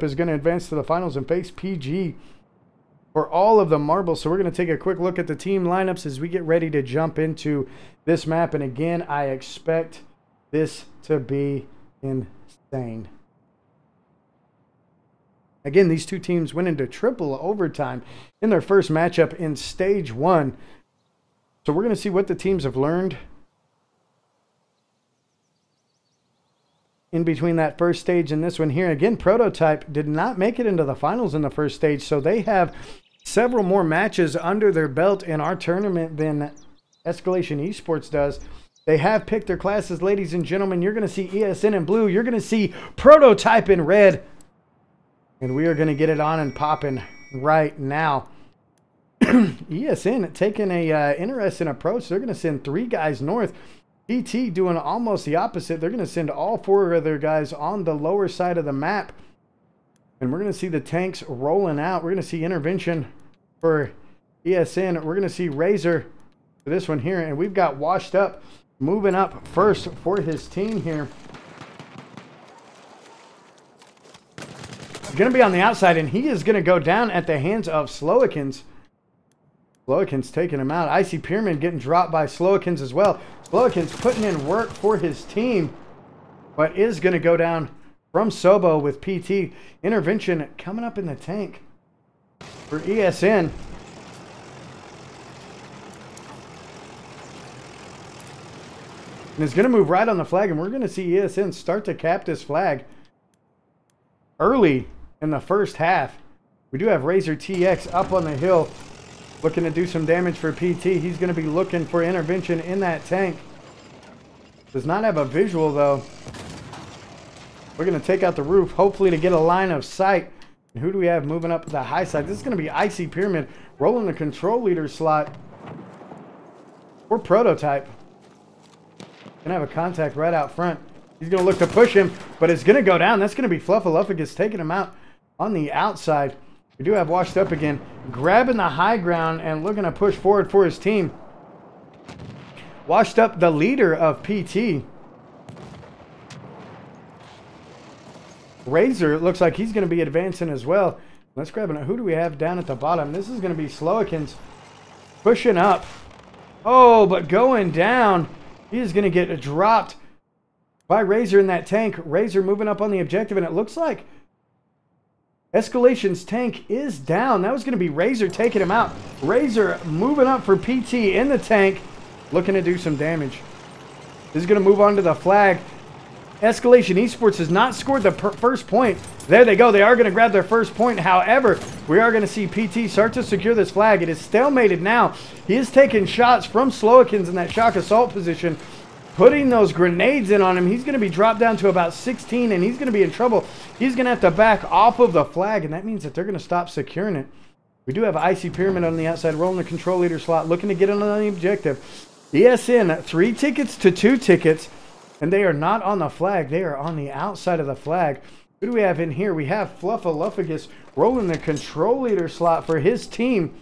group is going to advance to the finals and face PG for all of the marbles. So we're going to take a quick look at the team lineups as we get ready to jump into this map. And again, I expect this to be insane. Again, these two teams went into triple overtime in their first matchup in stage 1. So we're going to see what the teams have learned in between that first stage and this one here. Again, Prototype did not make it into the finals in the first stage, so they have several more matches under their belt in our tournament than Escalation Esports does. They have picked their classes, ladies and gentlemen. You're going to see ESN in blue. You're going to see Prototype in red. And we are going to get it on and popping right now. ESN taking a interesting approach. They're going to send 3 guys north. PT doing almost the opposite. They're going to send all 4 of their guys on the lower side of the map. And we're going to see the tanks rolling out. We're going to see intervention for ESN. We're going to see Razor for this one here. And we've got Washed Up moving up first for his team here. He's going to be on the outside, and he is going to go down at the hands of Slowikins. Slowikins taking him out. Icy Pyramid getting dropped by Slowikins as well. Slowikins putting in work for his team, but is going to go down from Sobo with PT. Intervention coming up in the tank for ESN. And is going to move right on the flag, and we're going to see ESN start to cap this flag early in the first half. We do have Razor TX up on the hill looking to do some damage for PT. He's going to be looking for intervention in that tank. Does not have a visual though. We're going to take out the roof, hopefully to get a line of sight. And who do we have moving up the high side? This is going to be Icy Pyramid rolling the control leader slot for Prototype. Going to have a contact right out front. He's going to look to push him, but it's going to go down. That's going to be Fluffaluffagus taking him out on the outside. We do have Washed Up again, grabbing the high ground and looking to push forward for his team. Washed Up, the leader of PT. Razor looks like he's going to be advancing as well. Let's grab it. Who do we have down at the bottom? This is going to be Slowikins pushing up. Oh, but going down. He is going to get dropped by Razor in that tank. Razor moving up on the objective, and it looks like Escalation's tank is down. That was going to be Razor taking him out. Razor moving up for PT in the tank, looking to do some damage. This is going to move on to the flag. Escalation Esports has not scored the first point. There they go. They are going to grab their first point. However, we are going to see PT start to secure this flag. It is stalemated now. He is taking shots from Slowikins in that shock assault position, putting those grenades in on him. He's going to be dropped down to about 16, and he's going to be in trouble. He's going to have to back off of the flag, and that means that they're going to stop securing it. We do have Icy Pyramid on the outside, rolling the control leader slot, looking to get on the objective. ESN, 3 tickets to 2 tickets, and they are not on the flag. They are on the outside of the flag. Who do we have in here? We have Fluffaluffagus rolling the control leader slot for his team.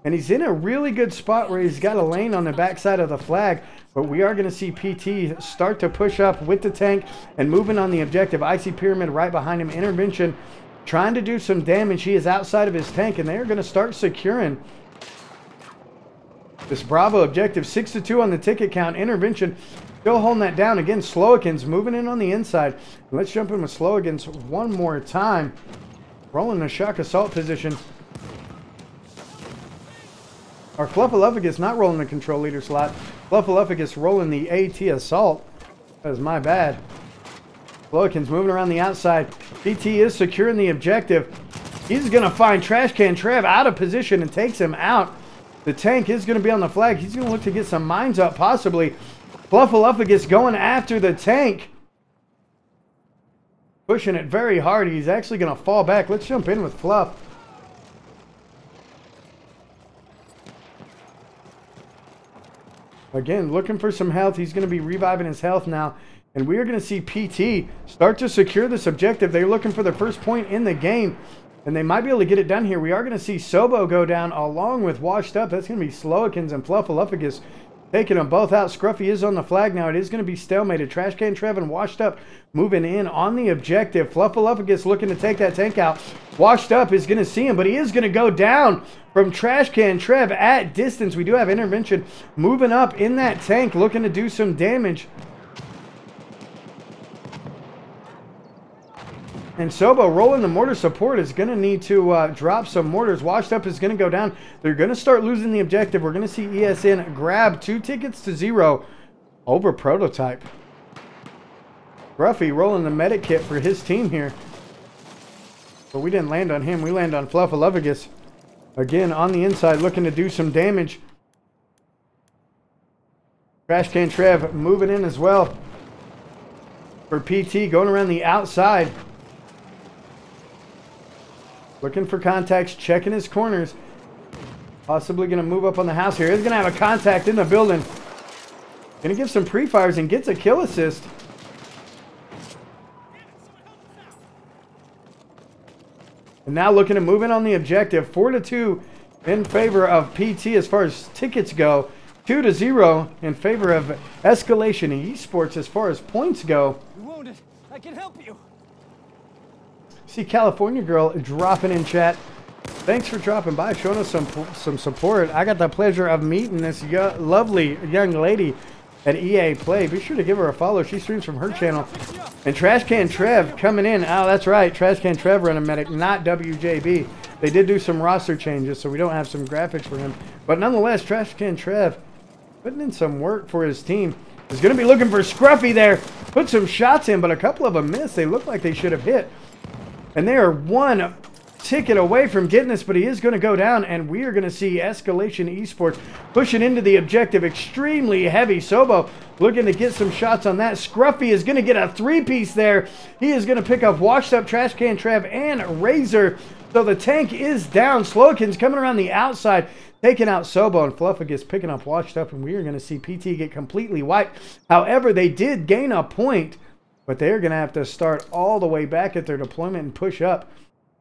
And he's in a really good spot where he's got a lane on the backside of the flag. But we are going to see PT start to push up with the tank and moving on the objective. Icy Pyramid right behind him. Intervention trying to do some damage. He is outside of his tank, and they are going to start securing this Bravo objective. 6-2 on the ticket count. Intervention still holding that down. Again, Slowikins moving in on the inside. Let's jump in with Slowikins one more time. Rolling the shock assault position. Our Fluffaluffagus not rolling the control leader slot. Fluffaluffagus rolling the AT assault. That was my bad. Slowikins moving around the outside. PT is securing the objective. He's going to find Trash Can Trev out of position and takes him out. The tank is going to be on the flag. He's going to look to get some mines up, possibly. Fluffaluffagus going after the tank. Pushing it very hard. He's actually going to fall back. Let's jump in with Fluff. Again, looking for some health. He's going to be reviving his health now. And we are going to see PT start to secure this objective. They're looking for the first point in the game. And they might be able to get it done here. We are going to see Sobo go down along with Washed Up. That's going to be Slowikins and Fluffaluffagus taking them both out. Scruffy is on the flag now. It is going to be stalemated. Trash Can Trev and Washed Up moving in on the objective. Fluffaluffagus looking to take that tank out. Washed Up is going to see him, but he is going to go down from Trash Can Trev at distance. We do have intervention moving up in that tank, looking to do some damage. And Sobo rolling the mortar support is going to need to drop some mortars. Washed Up is going to go down. They're going to start losing the objective. We're going to see ESN grab 2 tickets to 0 over Prototype. Ruffy rolling the medic kit for his team here. But we didn't land on him. We land on Fluffaluffagus. Again, on the inside, looking to do some damage. Trash Can Trev moving in as well. For PT, going around the outside. Looking for contacts, checking his corners. Possibly going to move up on the house here. He's going to have a contact in the building. Going to give some pre-fires and gets a kill assist. And now looking to move in on the objective. 4-2 in favor of PT as far as tickets go. 2-0 in favor of Escalation Esports as far as points go. You're wounded. I can help you. See California Girl dropping in chat. Thanks for dropping by, showing us some support. I got the pleasure of meeting this lovely young lady at EA Play. Be sure to give her a follow. She streams from her channel. And Trash Can Trev coming in. Oh, that's right. Trash Can Trev running medic, not WJB. They did do some roster changes, so we don't have some graphics for him. But nonetheless, Trash Can Trev putting in some work for his team. He's going to be looking for Scruffy there. Put some shots in, but a couple of them missed. They look like they should have hit. And they are 1 ticket away from getting this, but he is going to go down, and we are going to see Escalation Esports pushing into the objective. Extremely heavy. Sobo looking to get some shots on that. Scruffy is going to get a 3-piece there. He is going to pick up Washed Up, Trash Can Trev, and Razor. So the tank is down. Slowakin's coming around the outside, taking out Sobo, and Fluffagus picking up Washed Up, and we are going to see PT get completely wiped. However, they did gain a point, but they're going to have to start all the way back at their deployment and push up.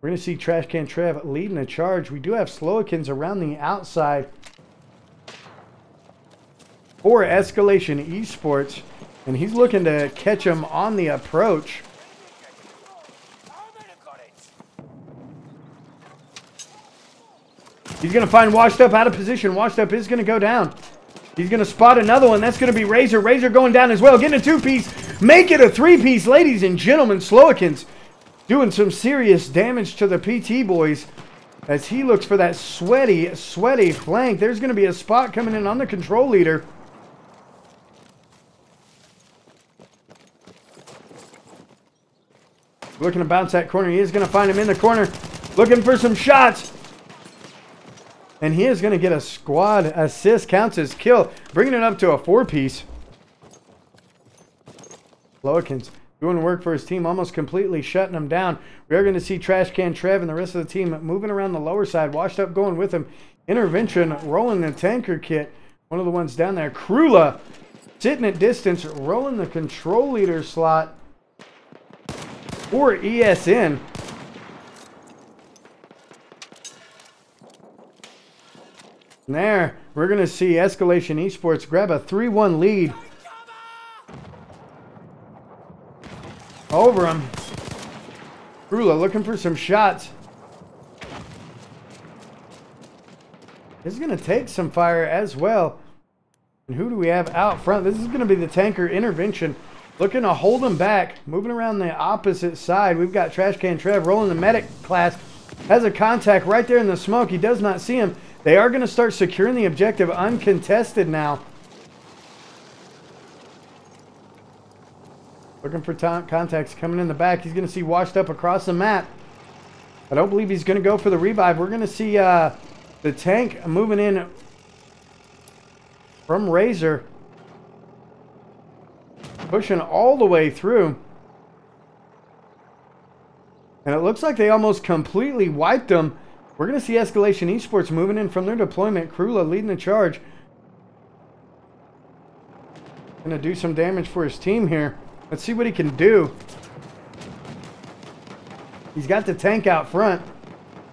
We're going to see Trash Can Trev leading the charge. We do have Slowikins around the outside for Escalation Esports, and he's looking to catch him on the approach. He's going to find Washed Up out of position. Washed Up is going to go down. He's going to spot another one. That's going to be Razor. Razor going down as well. Getting a 2-piece. Make it a 3-piece, ladies and gentlemen. Slowikins doing some serious damage to the PT boys as he looks for that sweaty flank. There's going to be a spot coming in on the control leader. Looking to bounce that corner. He is going to find him in the corner. Looking for some shots. And he is going to get a squad assist. Counts as kill. Bringing it up to a 4-piece. Slowikins doing work for his team, almost completely shutting him down. We are going to see Trash Can Trev and the rest of the team moving around the lower side. Washed Up going with him. Intervention rolling the tanker kit. One of the ones down there. Krula sitting at distance, rolling the control leader slot for ESN. And there, we're going to see Escalation Esports grab a 3-1 lead over him. Krula looking for some shots. This is going to take some fire as well. And who do we have out front? This is going to be the tanker Intervention. Looking to hold him back. Moving around the opposite side. We've got Trash Can Trev rolling the medic class. Has a contact right there in the smoke. He does not see him. They are going to start securing the objective uncontested now. Looking for contacts coming in the back. He's going to see Washed Up across the map. I don't believe he's going to go for the revive. We're going to see the tank moving in from Razor. Pushing all the way through. And it looks like they almost completely wiped them. We're going to see Escalation Esports moving in from their deployment. Krula leading the charge. Going to do some damage for his team here. Let's see what he can do. He's got the tank out front.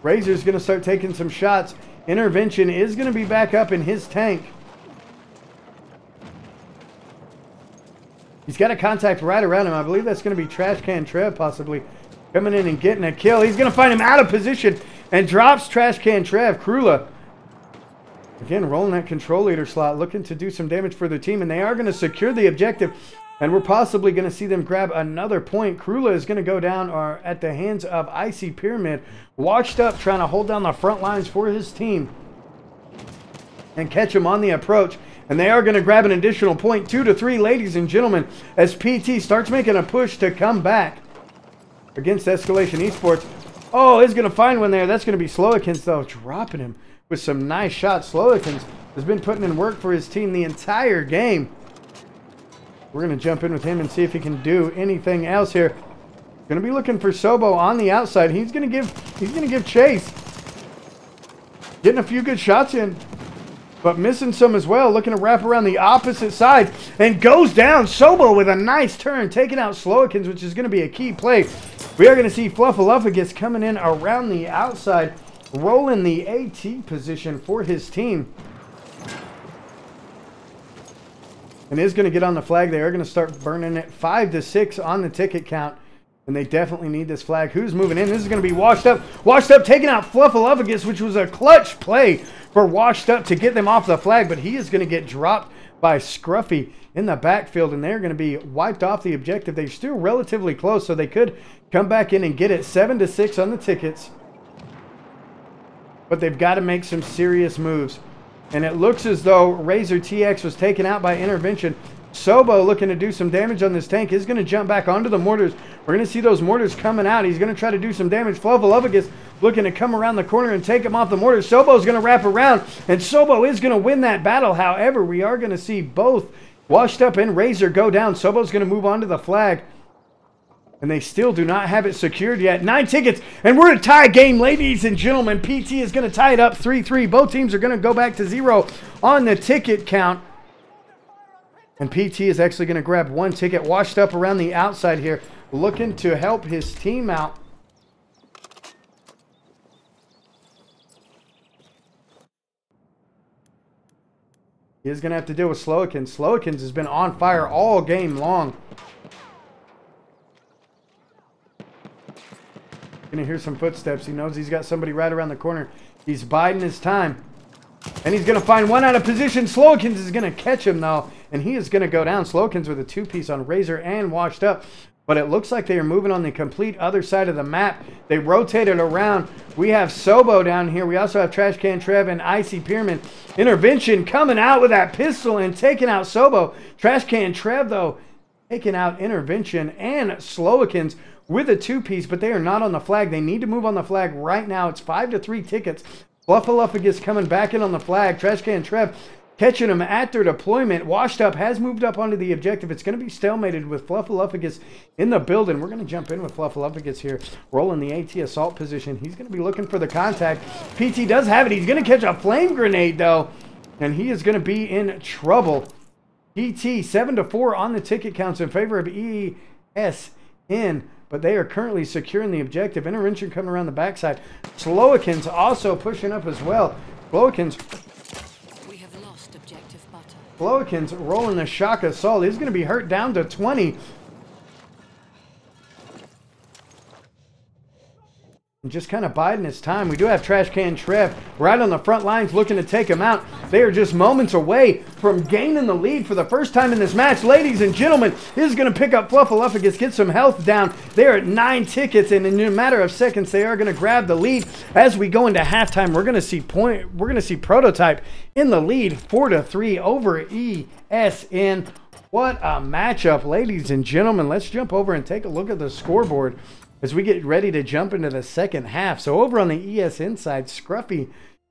Razor's going to start taking some shots. Intervention is going to be back up in his tank. He's got a contact right around him. I believe that's going to be Trash Can Trev possibly coming in and getting a kill. He's going to find him out of position and drops Trash Can Trev. Krula, again, rolling that control leader slot, looking to do some damage for their team, and they are going to secure the objective, and we're possibly going to see them grab another point. Krula is going to go down at the hands of Icy Pyramid, washed up, trying to hold down the front lines for his team and catch him on the approach. And they are going to grab an additional point, 2-3, ladies and gentlemen, as PT starts making a push to come back against Escalation Esports. Oh, he's going to find one there. That's going to be Slowikins, though, dropping him with some nice shots. Slowikins has been putting in work for his team the entire game. We're going to jump in with him and see if he can do anything else here. Going to be looking for Sobo on the outside. He's going to give chase. Getting a few good shots in, but missing some as well. Looking to wrap around the opposite side and goes down. Sobo with a nice turn, taking out Slowikins, which is going to be a key play. We are going to see Fluffaluffagus coming in around the outside, rolling the AT position for his team. And is going to get on the flag. They are going to start burning it. 5-6 on the ticket count. And they definitely need this flag. Who's moving in? This is going to be Washed Up. Washed Up taking out Fluffaluffagus, which was a clutch play for Washed Up to get them off the flag. But he is going to get dropped by Scruffy in the backfield. And they're going to be wiped off the objective. They're still relatively close, so they could come back in and get it. 7-6 on the tickets. But they've got to make some serious moves. And it looks as though Razor TX was taken out by intervention. Sobo looking to do some damage on this tank is going to jump back onto the mortars. We're going to see those mortars coming out. He's going to try to do some damage. Fluffaluffagus looking to come around the corner and take him off the mortars. Sobo's going to wrap around, and Sobo is going to win that battle. However, we are going to see both Washed Up and Razor go down. Sobo's going to move on to the flag. And they still do not have it secured yet. 9 tickets, and we're a tie game, ladies and gentlemen. PT is going to tie it up 3-3. Both teams are going to go back to 0 on the ticket count. And PT is actually going to grab 1 ticket. Washed Up around the outside here, looking to help his team out. He is going to have to deal with Slowikins. Slowikins has been on fire all game long. Gonna hear some footsteps. He knows he's got somebody right around the corner. He's biding his time. And he's gonna find one out of position. Slowikins is gonna catch him though. And he is gonna go down. Slowikins with a 2-piece on Razor and Washed Up. But it looks like they are moving on the complete other side of the map. They rotated around. We have Sobo down here. We also have Trash Can Trev and Icy Pyramid. Intervention coming out with that pistol and taking out Sobo. Trash Can Trev though taking out Intervention and Slowikins with a 2-piece, but they are not on the flag. They need to move on the flag right now. It's 5-3 tickets. Fluffaluffagus coming back in on the flag. Trash Can Trev catching them at their deployment. Washed Up has moved up onto the objective. It's going to be stalemated with Fluffaluffagus in the building. We're going to jump in with Fluffaluffagus here, rolling the AT assault position. He's going to be looking for the contact. PT does have it. He's going to catch a flame grenade, though, and he is going to be in trouble. PT 7-4 on the ticket counts in favor of EsN. But they are currently securing the objective. Intervention coming around the backside. Slowikins also pushing up as well. Slowikins. We have lost objective butter. Slowikins rolling a shock assault. He's going to be hurt down to 20. And just kind of biding his time. We do have Trash Can Trev right on the front lines looking to take him out. They are just moments away from gaining the lead for the first time in this match. Ladies and gentlemen, this is going to pick up Fluffaluffagus, get some health down. They're at 9 tickets, and in a matter of seconds, they are going to grab the lead. As we go into halftime, we're going to see Prototype in the lead, 4-3 over EsN. What a matchup, ladies and gentlemen. Let's jump over and take a look at the scoreboard as we get ready to jump into the second half. So over on the EsN side, Scruffy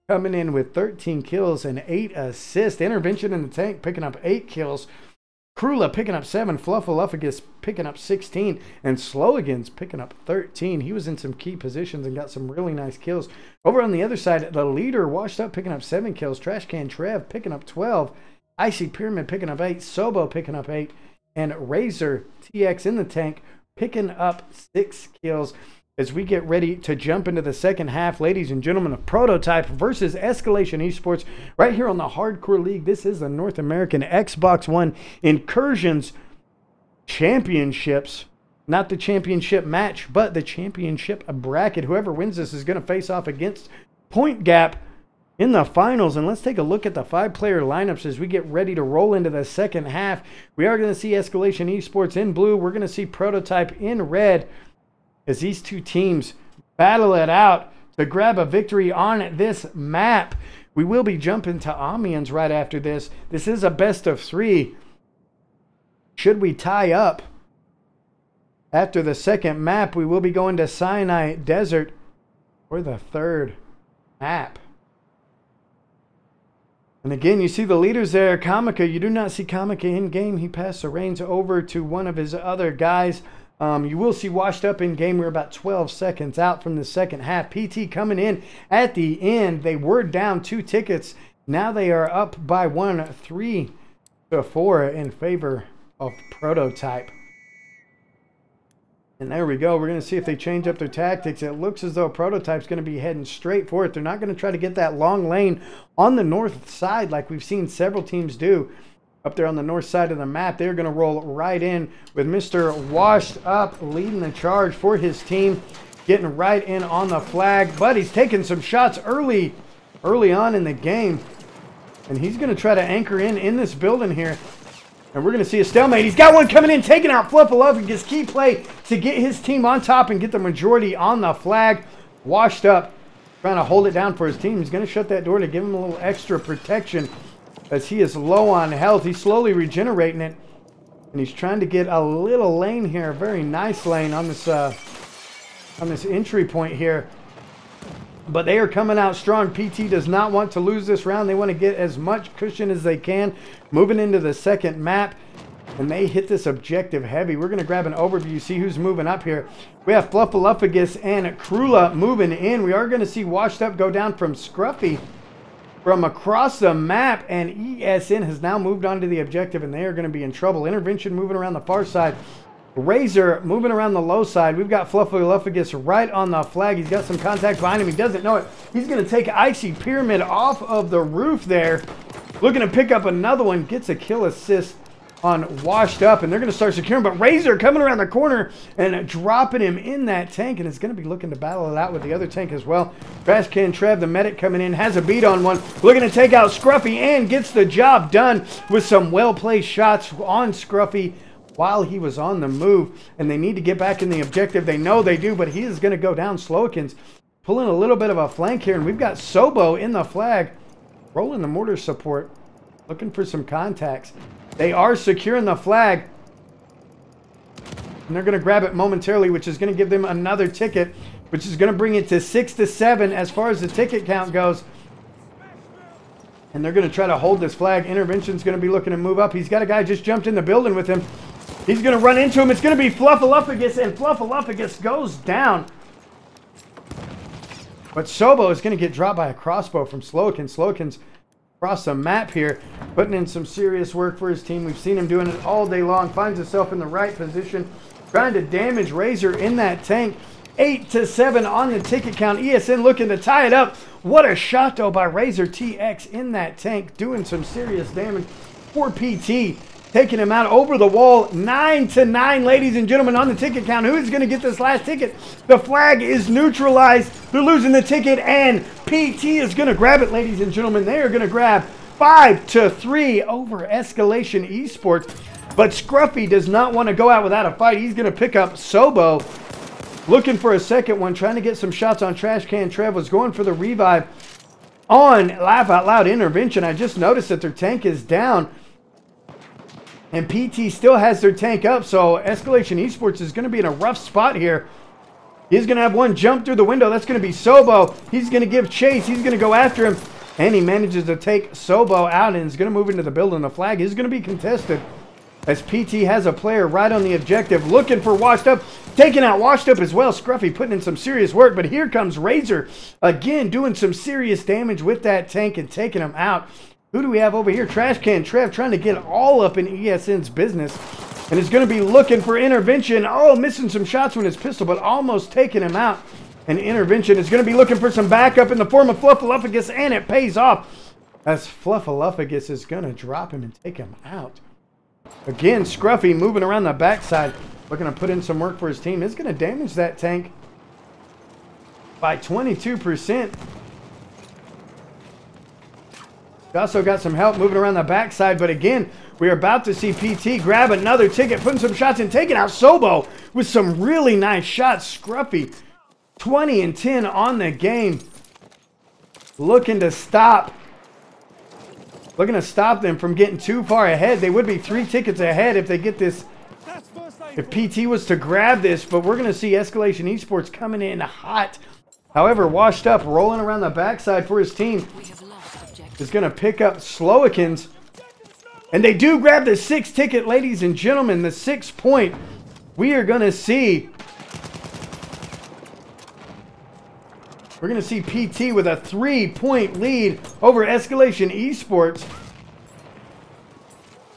coming in with 13 kills and 8 assists. Intervention in the tank picking up 8 kills. Krula picking up 7. Fluffaluffagus picking up 16. And Slowikins picking up 13. He was in some key positions and got some really nice kills. Over on the other side, the leader Washed Up picking up 7 kills. Trash Can Trev picking up 12. Icy Pyramid picking up 8. Sobo picking up 8. And Razor TX in the tank picking up 6 kills. As we get ready to jump into the second half, ladies and gentlemen, of Prototype versus Escalation Esports right here on the Hardcore League. This is the North American Xbox One Incursions championships. Not the championship match, but the championship bracket. Whoever wins this is going to face off against Point Gap in the finals. And let's take a look at the 5-player lineups as we get ready to roll into the second half. We are going to see Escalation Esports in blue. We're going to see Prototype in red as these two teams battle it out to grab a victory on this map. We will be jumping to Amiens right after this. This is a best of 3. Should we tie up after the second map, we will be going to Sinai Desert for the third map. And again, you see the leaders there. Kamika, you do not see Kamika in game. He passed the reins over to one of his other guys. You will see Washed Up in game. We're about 12 seconds out from the second half. PT coming in at the end. They were down 2 tickets. Now they are up by 1, 3-4 in favor of Prototype. And there we go. We're going to see if they change up their tactics. It looks as though Prototype's going to be heading straight for it. They're not going to try to get that long lane on the north side like we've seen several teams do up there on the north side of the map. They're going to roll right in with Mr. Washed Up leading the charge for his team, getting right in on the flag. But he's taking some shots early on in the game. And he's going to try to anchor in this building here. And we're going to see a stalemate. He's got one coming in, taking out Fluffaluffagus. Key play to get his team on top and get the majority on the flag. Washed Up, trying to hold it down for his team. He's going to shut that door to give him a little extra protection as he is low on health. He's slowly regenerating it. And he's trying to get a little lane here. A very nice lane on this entry point here. But they are coming out strong. PT does not want to lose this round. They want to get as much cushion as they can. Moving into the second map. And they hit this objective heavy. We're going to grab an overview, see who's moving up here. We have Fluffaluffagus and Krula moving in. We are going to see Washed Up go down from Scruffy from across the map. And ESN has now moved on to the objective. And they are going to be in trouble. Intervention moving around the far side. Razor moving around the low side. We've got Fluffaluffagus right on the flag. He's got some contact behind him. He doesn't know it. He's going to take Icy Pyramid off of the roof there. Looking to pick up another one. Gets a kill assist on Washed Up. And they're going to start securing. But Razor coming around the corner and dropping him in that tank. And is going to be looking to battle it out with the other tank as well. Trash Can Trev, the medic, coming in. Has a beat on one. Looking to take out Scruffy. And gets the job done with some well-placed shots on Scruffy while he was on the move. And they need to get back in the objective. They know they do, but he is going to go down. Slowikins pulling a little bit of a flank here. And we've got Sobo in the flag, rolling the mortar support, looking for some contacts. They are securing the flag. And they're going to grab it momentarily, which is going to give them another ticket, which is going to bring it to 6-7 as far as the ticket count goes. And they're going to try to hold this flag. Intervention's going to be looking to move up. He's got a guy just jumped in the building with him. He's going to run into him. It's going to be Fluffaluffagus, and Fluffaluffagus goes down. But Sobo is going to get dropped by a crossbow from Slowikins. Slowikins across the map here, putting in some serious work for his team. We've seen him doing it all day long. Finds himself in the right position, trying to damage Razor in that tank. 8-7 on the ticket count. ESN looking to tie it up. What a shot, though, by Razor TX in that tank, doing some serious damage for PT. Taking him out over the wall. 9-9, ladies and gentlemen, on the ticket count. Who is going to get this last ticket? The flag is neutralized. They're losing the ticket, and PT is going to grab it, ladies and gentlemen. They are going to grab 5-3 over Escalation Esports. But Scruffy does not want to go out without a fight. He's going to pick up Sobo. Looking for a second one, trying to get some shots on Trash Can Trev. Was going for the revive on Laugh Out Loud Intervention. I just noticed that their tank is down. And PT still has their tank up, so Escalation Esports is going to be in a rough spot here. He's going to have one jump through the window. That's going to be Sobo. He's going to give chase. He's going to go after him. And he manages to take Sobo out and is going to move into the building. The flag is going to be contested as PT has a player right on the objective looking for Washed Up. Taking out Washed Up as well. Scruffy putting in some serious work. But here comes Razor again doing some serious damage with that tank and taking him out. Who do we have over here? Trash Can Trev trying to get all up in ESN's business. And is going to be looking for Intervention. Oh, missing some shots with his pistol, but almost taking him out. And Intervention is going to be looking for some backup in the form of Fluffaluffagus, and it pays off as Fluffaluffagus is going to drop him and take him out. Again, Scruffy moving around the backside, looking to put in some work for his team. It's going to damage that tank by 22%. We also got some help moving around the backside, but again, we are about to see PT grab another ticket, putting some shots and taking out Sobo with some really nice shots. Scruffy, 20 and 10 on the game. Looking to stop them from getting too far ahead. They would be 3 tickets ahead if they get this, if PT was to grab this, but we're going to see Escalation Esports coming in hot. However, washed up, rolling around the backside for his team. Is going to pick up Slowikins. And they do grab the 6th ticket, ladies and gentlemen. The 6 point. We are going to see. We're going to see PT with a 3-point lead over Escalation Esports.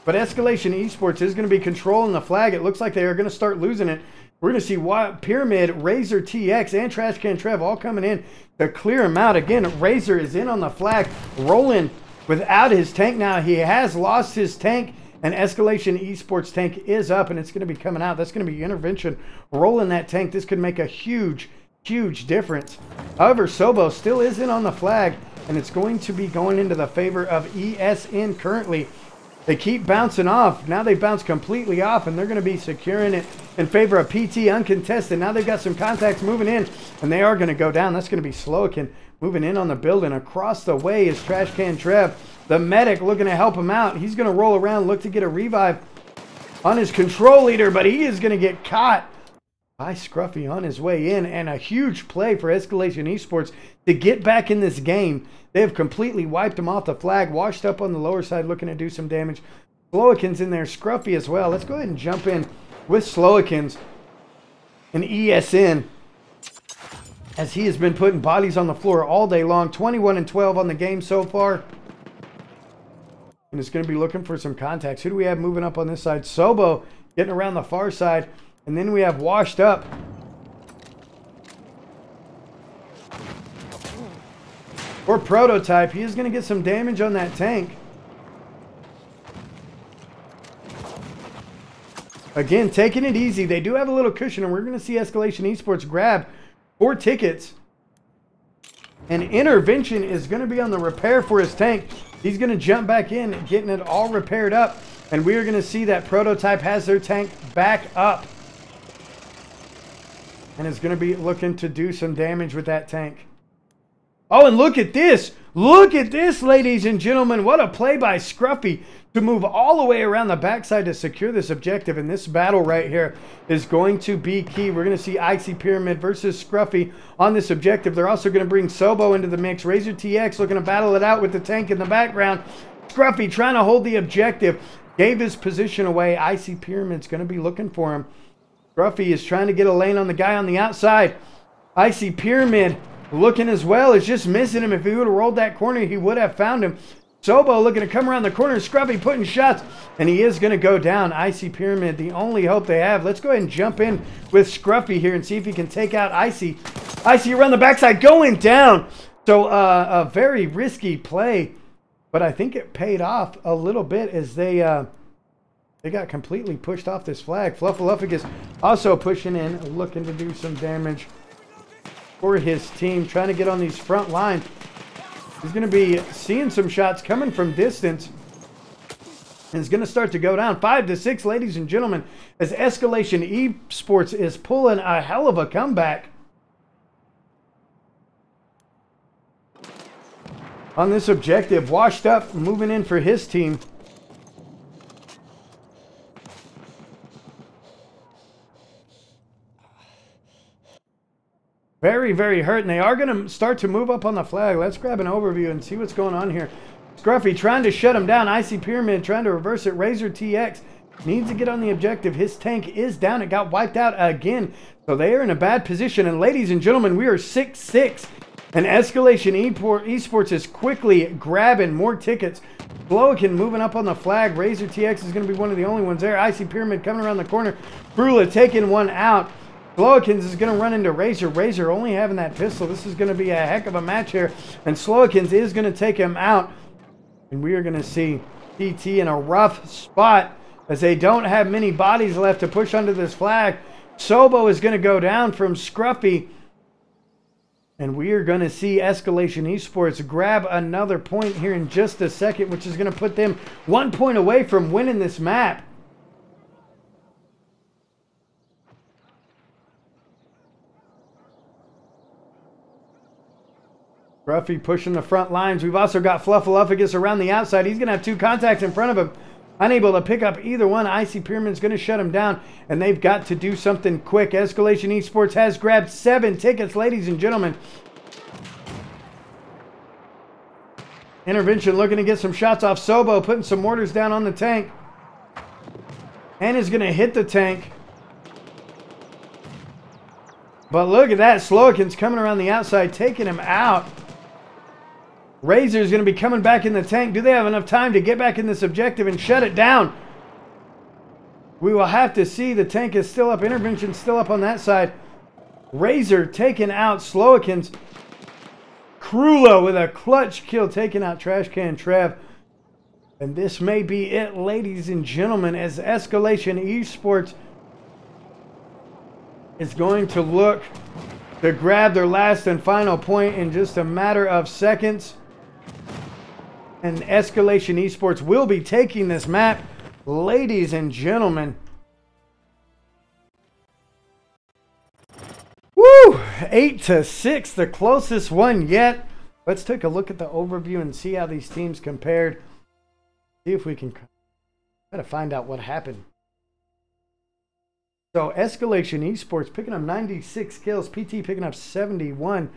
But Escalation Esports is going to be controlling the flag. It looks like they are going to start losing it. We're going to see Pyramid, Razor TX, and Trash Can Trev all coming in to clear him out. Again, Razor is in on the flag, rolling without his tank now. He has lost his tank, and Escalation Esports tank is up, and it's going to be coming out. That's going to be Intervention rolling that tank. This could make a huge, huge difference. However, Sobo still is in on the flag, and it's going to be going into the favor of EsN currently. They keep bouncing off. Now they bounce completely off, and they're going to be securing it in favor of PT uncontested. Now they've got some contacts moving in, and they are going to go down. That's going to be Slowikin moving in on the building. Across the way is Trash Can Trev, the medic, looking to help him out. He's going to roll around, look to get a revive on his control leader, but he is going to get caught by Scruffy on his way in, and a huge play for Escalation Esports to get back in this game. They have completely wiped him off the flag, washed up on the lower side, looking to do some damage. Slowikin's in there, Scruffy as well. Let's go ahead and jump in with Slowikins and EsN, as he has been putting bodies on the floor all day long. 21 and 12 on the game so far. And it's going to be looking for some contacts. Who do we have moving up on this side? Sobo getting around the far side. And then we have washed up. Or Prototype. He is going to get some damage on that tank. Again, taking it easy. They do have a little cushion, and we're going to see Escalation Esports grab 4 tickets. And Intervention is going to be on the repair for his tank. He's going to jump back in, getting it all repaired up. And we are going to see that Prototype has their tank back up. And is going to be looking to do some damage with that tank. Oh, and look at this. Look at this, ladies and gentlemen. What a play by Scruffy to move all the way around the backside to secure this objective. And this battle right here is going to be key. We're going to see Icy Pyramid versus Scruffy on this objective. They're also going to bring Sobo into the mix. Razor TX looking to battle it out with the tank in the background. Scruffy trying to hold the objective. Gave his position away. Icy Pyramid's going to be looking for him. Scruffy is trying to get a lane on the guy on the outside. Icy Pyramid looking as well, is just missing him. If he would have rolled that corner, he would have found him. Sobo looking to come around the corner. Scruffy putting shots, and he is going to go down. Icy Pyramid, the only hope they have. Let's go ahead and jump in with Scruffy here and see if he can take out Icy. Icy around the backside, going down. So a very risky play, but I think it paid off a little bit as they got completely pushed off this flag. Fluffaluffagus also pushing in, looking to do some damage for his team, trying to get on these front lines. He's going to be seeing some shots coming from distance. And it's going to start to go down 5-6, ladies and gentlemen, as Escalation Esports is pulling a hell of a comeback on this objective. Washed up, moving in for his team. Very, very hurt, and they are going to start to move up on the flag. Let's grab an overview and see what's going on here. Scruffy trying to shut him down. Icy Pyramid trying to reverse it. Razor TX needs to get on the objective. His tank is down. It got wiped out again, so they are in a bad position. And ladies and gentlemen, we are 6-6, and Escalation Esports is quickly grabbing more tickets. Blowikin moving up on the flag. Razor TX is going to be one of the only ones there. Icy Pyramid coming around the corner. Brula taking one out. Slowikins is going to run into Razor. Razor only having that pistol. This is going to be a heck of a match here. And Slowikins is going to take him out. And we are going to see PT in a rough spot. as they don't have many bodies left to push under this flag. Sobo is going to go down from Scruffy. And we are going to see Escalation Esports grab another point here in just a second, which is going to put them 1 point away from winning this map. Scruffy pushing the front lines. We've also got Fluffaluffagus around the outside. He's going to have 2 contacts in front of him. Unable to pick up either one. Icy Pyramid's going to shut him down, and they've got to do something quick. Escalation Esports has grabbed 7 tickets, ladies and gentlemen. Intervention looking to get some shots off Sobo, putting some mortars down on the tank. And is going to hit the tank. But look at that. Slowakin's coming around the outside, taking him out. Razor's going to be coming back in the tank. Do they have enough time to get back in this objective and shut it down? We will have to see. The tank is still up. Intervention's still up on that side. Razor taking out Slowikins. Krula with a clutch kill, taking out Trash Can Trev. And this may be it, ladies and gentlemen, as Escalation Esports is going to look to grab their last and final point in just a matter of seconds. And Escalation Esports will be taking this map, ladies and gentlemen. Woo! 8-6, the closest one yet. Let's take a look at the overview and see how these teams compared. See if we can try to find out what happened. So Escalation Esports picking up 96 kills, PT picking up 71.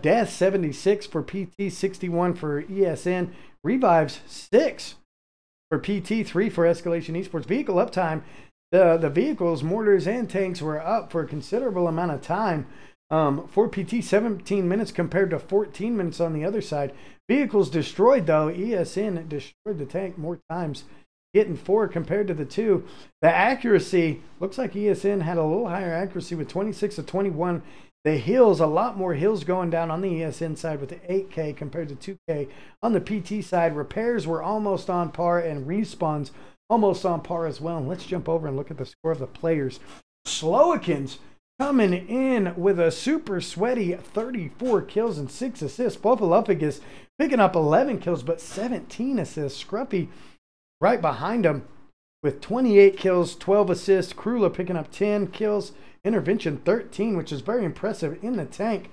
Death 76 for PT, 61 for ESN. Revives 6 for PT, 3 for Escalation Esports. Vehicle uptime, the vehicles, mortars, and tanks were up for a considerable amount of time. For PT, 17 minutes compared to 14 minutes on the other side. Vehicles destroyed, though. ESN destroyed the tank more times, getting 4 compared to the 2. The accuracy, looks like ESN had a little higher accuracy with 26 to 21. The hills, a lot more hills going down on the ESN side with the 8K compared to 2K. On the PT side, repairs were almost on par and respawns almost on par as well. And let's jump over and look at the score of the players. Slowikins coming in with a super sweaty 34 kills and 6 assists. Fluffaluffagus picking up 11 kills but 17 assists. Scruffy right behind him with 28 kills, 12 assists. Krula picking up 10 kills. Intervention 13, which is very impressive in the tank.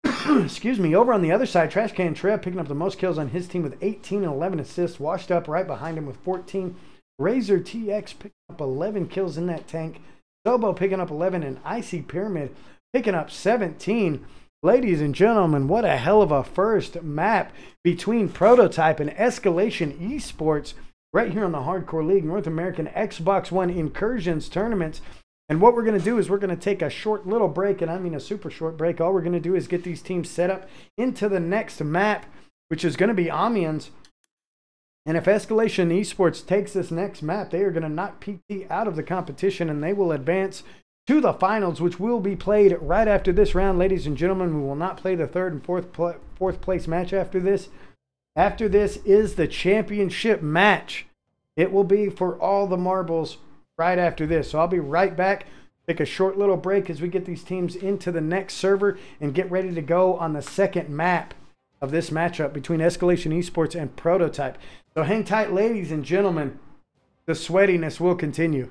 Excuse me. Over on the other side, Trash Can Trev picking up the most kills on his team with 18 and 11 assists. Washed Up right behind him with 14. Razor TX picking up 11 kills in that tank. Sobo picking up 11, and Icy Pyramid picking up 17. Ladies and gentlemen, what a hell of a first map between Prototype and Escalation Esports right here on the Hardcore League North American Xbox One Incursions tournaments. And what we're going to do is we're going to take a short little break, and I mean a super short break. All we're going to do is get these teams set up into the next map, which is going to be Amiens. And if Escalation Esports takes this next map, they are going to knock PT out of the competition, and they will advance to the finals, which will be played right after this round. Ladies and gentlemen, we will not play the third and fourth place match after this. After this is the championship match. It will be for all the marbles right after this. So I'll be right back. Take a short little break as we get these teams into the next server and get ready to go on the second map of this matchup between Escalation Esports and Prototype. So hang tight, ladies and gentlemen. The sweatiness will continue.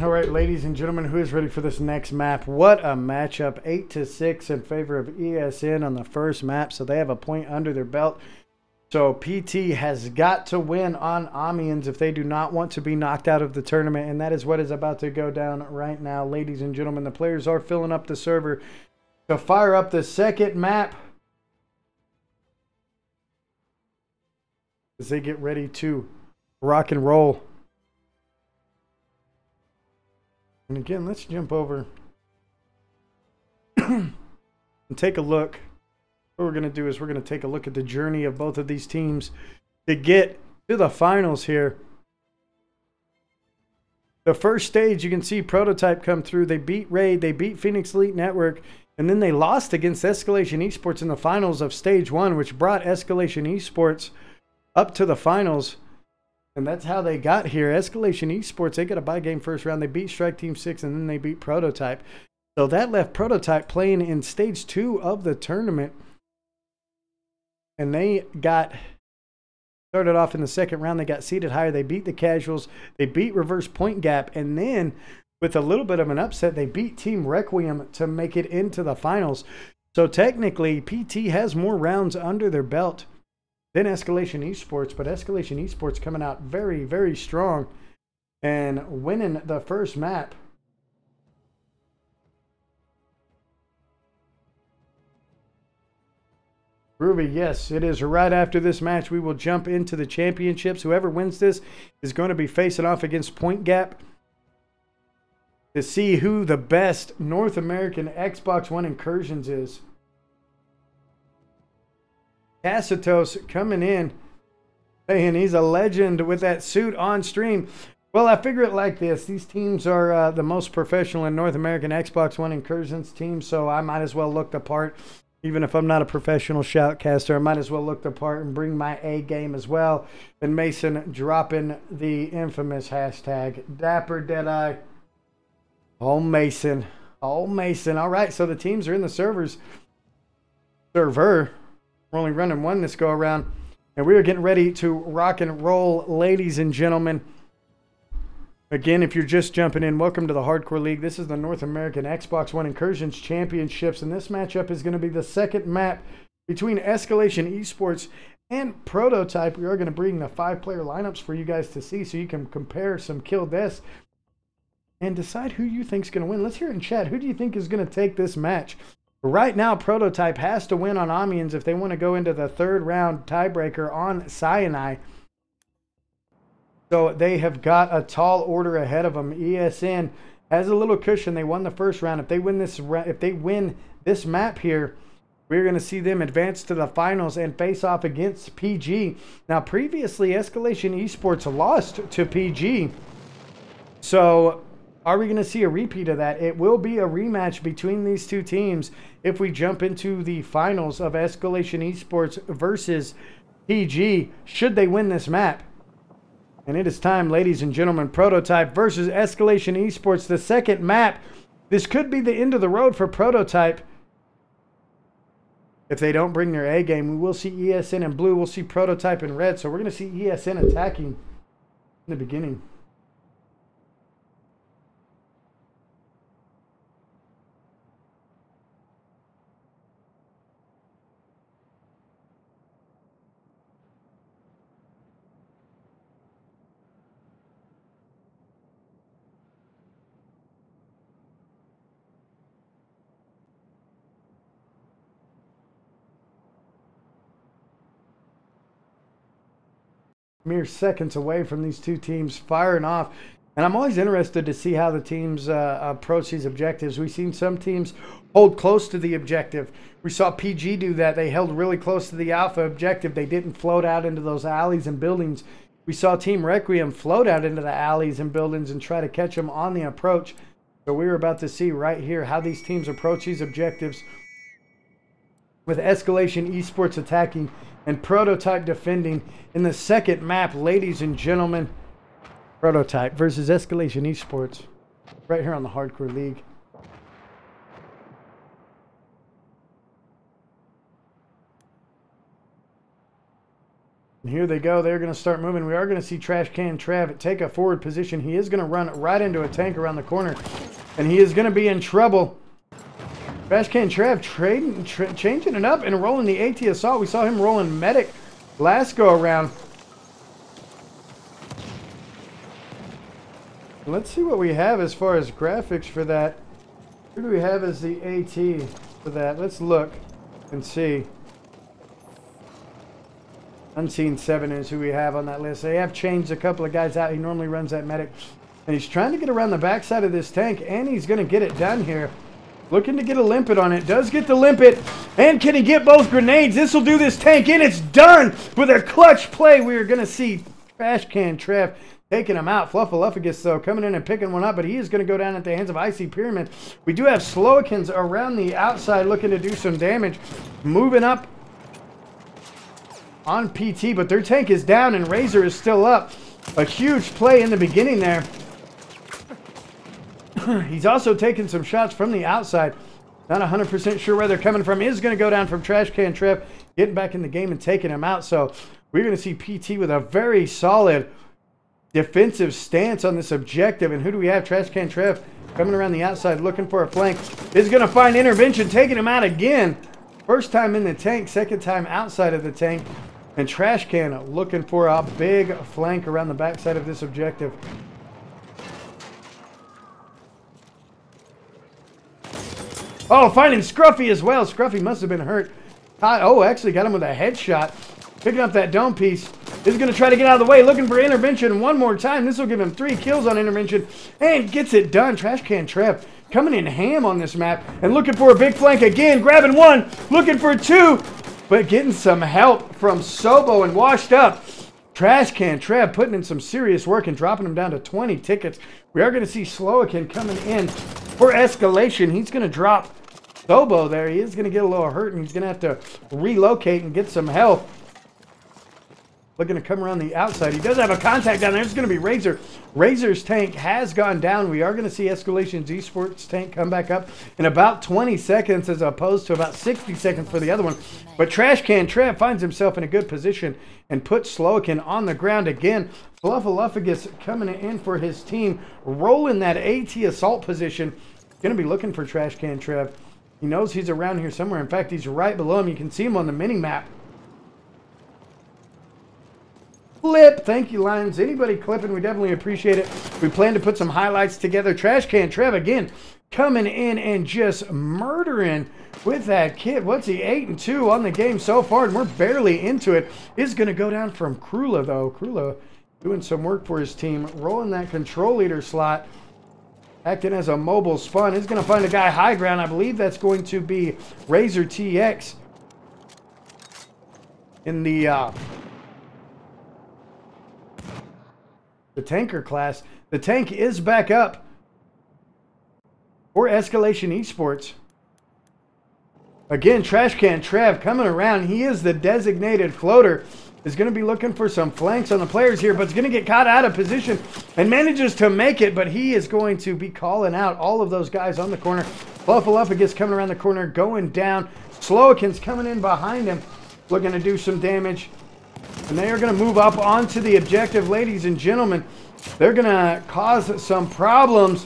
All right, ladies and gentlemen, who is ready for this next map? What a matchup. 8-6 in favor of EsN on the first map, so they have a point under their belt. So PT has got to win on Amiens if they do not want to be knocked out of the tournament, and that is what is about to go down right now, ladies and gentlemen. The players are filling up the server to fire up the second map as they get ready to rock and roll. And again, let's jump over and take a look. What we're going to do is we're going to take a look at the journey of both of these teams to get to the finals here. The first stage, you can see Prototype come through. They beat Raid, they beat Phoenix Elite Network, and then they lost against Escalation Esports in the finals of Stage 1, which brought Escalation Esports up to the finals. And that's how they got here. Escalation Esports, they got a bye game first round. They beat Strike Team 6, and then they beat Prototype. So that left Prototype playing in Stage 2 of the tournament. And they started off in the second round. They got seeded higher. They beat the Casuals. They beat Reverse Point Gap. And then, with a little bit of an upset, they beat Team Requiem to make it into the finals. So technically, PT has more rounds under their belt than Escalation Esports, but Escalation Esports coming out very, very strong and winning the first map. Groovy, yes, it is. Right after this match, we will jump into the championships. Whoever wins this is going to be facing off against Point Gap to see who the best North American Xbox One Incursions is. Tacitos coming in, saying he's a legend with that suit on stream. Well, I figure it like this. These teams are the most professional in North American Xbox One Incursions teams, so I might as well look the part. Even if I'm not a professional shoutcaster, I might as well look the part and bring my A game as well. And Mason dropping the infamous hashtag Dapper Deadeye. Oh, Mason. Oh, Mason. All right, so the teams are in the server. We're only running one this go around, and we are getting ready to rock and roll, ladies and gentlemen. Again, if you're just jumping in, welcome to the Hardcore League. This is the North American Xbox One Incursions Championships, and this matchup is going to be the second map between Escalation Esports and Prototype. We are going to bring the 5-player lineups for you guys to see so you can compare some kill deaths and decide who you think is going to win. Let's hear it in chat. Who do you think is going to take this match? Right now, Prototype has to win on Amiens if they want to go into the third round tiebreaker on Cyanide. So they have got a tall order ahead of them. EsN has a little cushion. They won the first round. If they win this map here, we're going to see them advance to the finals and face off against PG. Now, previously, Escalation Esports lost to PG. So are we going to see a repeat of that? It will be a rematch between these two teams if we jump into the finals of Escalation Esports versus PG, should they win this map. And it is time, ladies and gentlemen, Prototype versus Escalation Esports, the second map. This could be the end of the road for Prototype. If they don't bring their A game, we will see EsN in blue. We'll see Prototype in red. So we're going to see EsN attacking in the beginning. Mere seconds away from these two teams firing off. And I'm always interested to see how the teams approach these objectives. We've seen some teams hold close to the objective. We saw PG do that. They held really close to the alpha objective. They didn't float out into those alleys and buildings. We saw Team Requiem float out into the alleys and buildings and try to catch them on the approach. So we're about to see right here how these teams approach these objectives, with Escalation Esports attacking and Prototype defending in the second map, ladies and gentlemen. Prototype versus Escalation Esports right here on the Hardcore League. And here they go. They're going to start moving. We are going to see Trash Can Trav take a forward position. He is going to run right into a tank around the corner. And he is going to be in trouble. Trash Can Trav changing it up and rolling the AT Assault. We saw him rolling Medic last go around. Let's see what we have as far as graphics for that. Who do we have as the AT for that? Let's look and see. Unseen 7 is who we have on that list. They have changed a couple of guys out. He normally runs that Medic. And he's trying to get around the backside of this tank, and he's going to get it done here. Looking to get a limpet on it. Does get the limpet. And can he get both grenades? This will do this tank in. It's done with a clutch play. We are going to see Trash Can Trev taking him out. Fluffaluffagus, though, coming in and picking one up, but he is going to go down at the hands of Icy Pyramid. We do have Slowikins around the outside looking to do some damage. Moving up on PT, but their tank is down and Razor is still up. A huge play in the beginning there. He's also taking some shots from the outside. Not 100% sure where they're coming from. Is going to go down from Trash Can Trev, getting back in the game and taking him out. So we're going to see PT with a very solid defensive stance on this objective. And who do we have? Trash Can Trev coming around the outside looking for a flank. Is going to find Intervention, taking him out again. First time in the tank, second time outside of the tank. And Trash Can looking for a big flank around the backside of this objective. Oh, finding Scruffy as well. Scruffy must have been hurt. Oh, actually got him with a headshot. Picking up that dome piece. Is going to try to get out of the way. Looking for Intervention one more time. This will give him 3 kills on Intervention. And gets it done. Trash Can Trev coming in ham on this map. And looking for a big flank again. Grabbing 1. Looking for 2. But getting some help from Sobo and washed up. Trash Can Trev putting in some serious work and dropping him down to 20 tickets. We are going to see Slowikin coming in for escalation. He's going to drop Sobo there. He is going to get a little hurt and he's going to have to relocate and get some help. Looking to come around the outside. He does have a contact down there. It's going to be Razor. Razor's tank has gone down. We are going to see Escalation's Esports tank come back up in about 20 seconds as opposed to about 60 seconds for the other one. But Trash Can Trev finds himself in a good position and puts Slowikin on the ground again. Fluffaluffagus coming in for his team, rolling that AT assault position. Going to be looking for Trash Can Trev. He knows he's around here somewhere. In fact, he's right below him. You can see him on the mini-map. Clip. Thank you, Lions. Anybody clipping, we definitely appreciate it. We plan to put some highlights together. Trash Can Trev again coming in and just murdering with that kid. What's he? 8-2 on the game so far, and we're barely into it. Is going to go down from Krula, though. Krula doing some work for his team, rolling that control leader slot, acting as a mobile spawn. Is going to find a guy high ground. I believe that's going to be Razor TX in the tanker class. The tank is back up for Escalation Esports. Again, Trash Can Trev coming around. He is the designated floater. Is going to be looking for some flanks on the players here, but is going to get caught out of position and manages to make it, but he is going to be calling out all of those guys on the corner. Fluffaluffagus coming around the corner, going down. Slowikin's coming in behind him, looking to do some damage. And they are going to move up onto the objective, ladies and gentlemen. They're going to cause some problems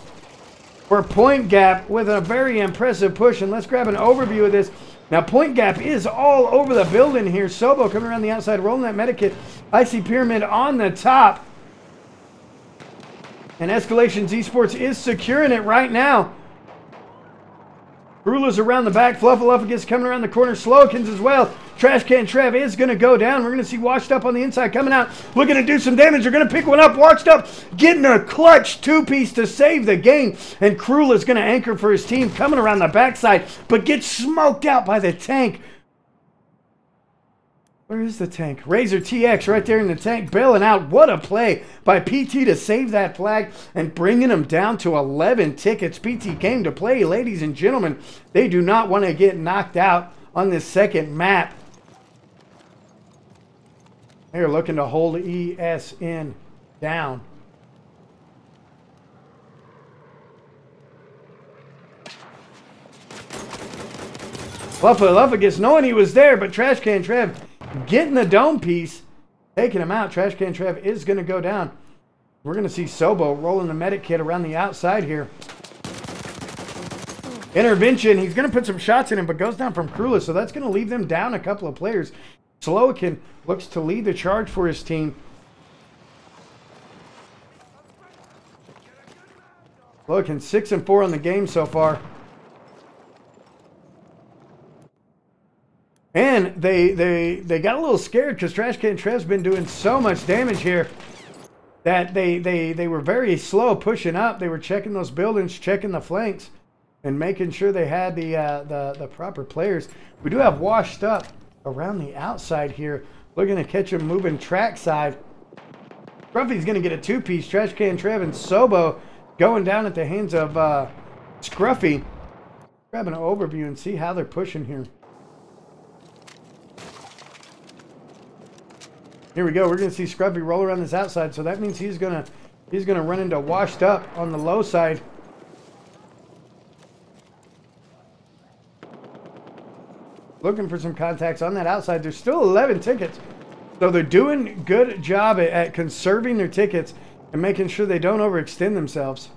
for Point Gap with a very impressive push. And let's grab an overview of this. Now, Point Gap is all over the building here. Sobo coming around the outside, rolling that medikit. Icy Pyramid on the top. And Escalation's Esports is securing it right now. Rula's around the back. Fluffaluffagus coming around the corner. Slowikins as well. Trash Can Trev is going to go down. We're going to see Washed Up on the inside coming out. Looking to do some damage. They're going to pick one up. Washed Up getting a clutch 2-piece to save the game. And Krul is going to anchor for his team coming around the backside. But gets smoked out by the tank. Where is the tank? Razor TX right there in the tank, bailing out. What a play by PT to save that flag and bringing them down to 11 tickets. PT came to play, ladies and gentlemen. They do not want to get knocked out on this second map. They're looking to hold ESN down. Fluffaluffagus knowing he was there, but Trash Can Trev getting the dome piece taking him out. Trash Can Trev is going to go down. We're going to see Sobo rolling the medic kit around the outside here. Intervention. He's going to put some shots in him, but goes down from Krula, so that's going to leave them down a couple of players. Slowakin looks to lead the charge for his team. Slowakin 6-4 on the game so far. And they got a little scared because Trash Can Trev's been doing so much damage here that they were very slow pushing up. They were checking those buildings, checking the flanks, and making sure they had the proper players. We do have Washed Up around the outside here. Looking to catch him moving track side. Scruffy's going to get a two-piece. Trash Can Trev and Sobo going down at the hands of Scruffy. Grab an overview and see how they're pushing here. Here we go. We're going to see Scruffy roll around this outside, so that means he's gonna run into Washed Up on the low side. Looking for some contacts on that outside. There's still 11 tickets, so they're doing a good job at conserving their tickets and making sure they don't overextend themselves.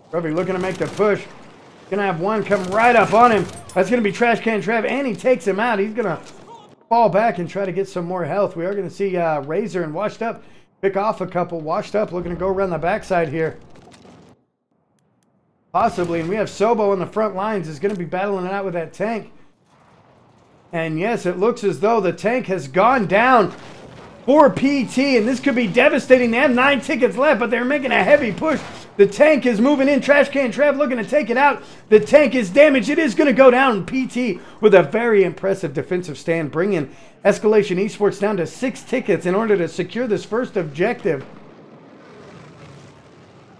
Scruffy looking to make the push. Gonna have one come right up on him. That's gonna be Trash Can Trev, and he takes him out. He's gonna fall back and try to get some more health. We are going to see Razor and Washed Up pick off a couple. Washed Up looking to go around the backside here. Possibly. And we have Sobo on the front lines. Is going to be battling it out with that tank. And yes, it looks as though the tank has gone down for PT. And this could be devastating. They have 9 tickets left, but they're making a heavy push. The tank is moving in. Trash Can Trev looking to take it out. The tank is damaged. It is going to go down. PT with a very impressive defensive stand, bringing Escalation Esports down to 6 tickets in order to secure this first objective.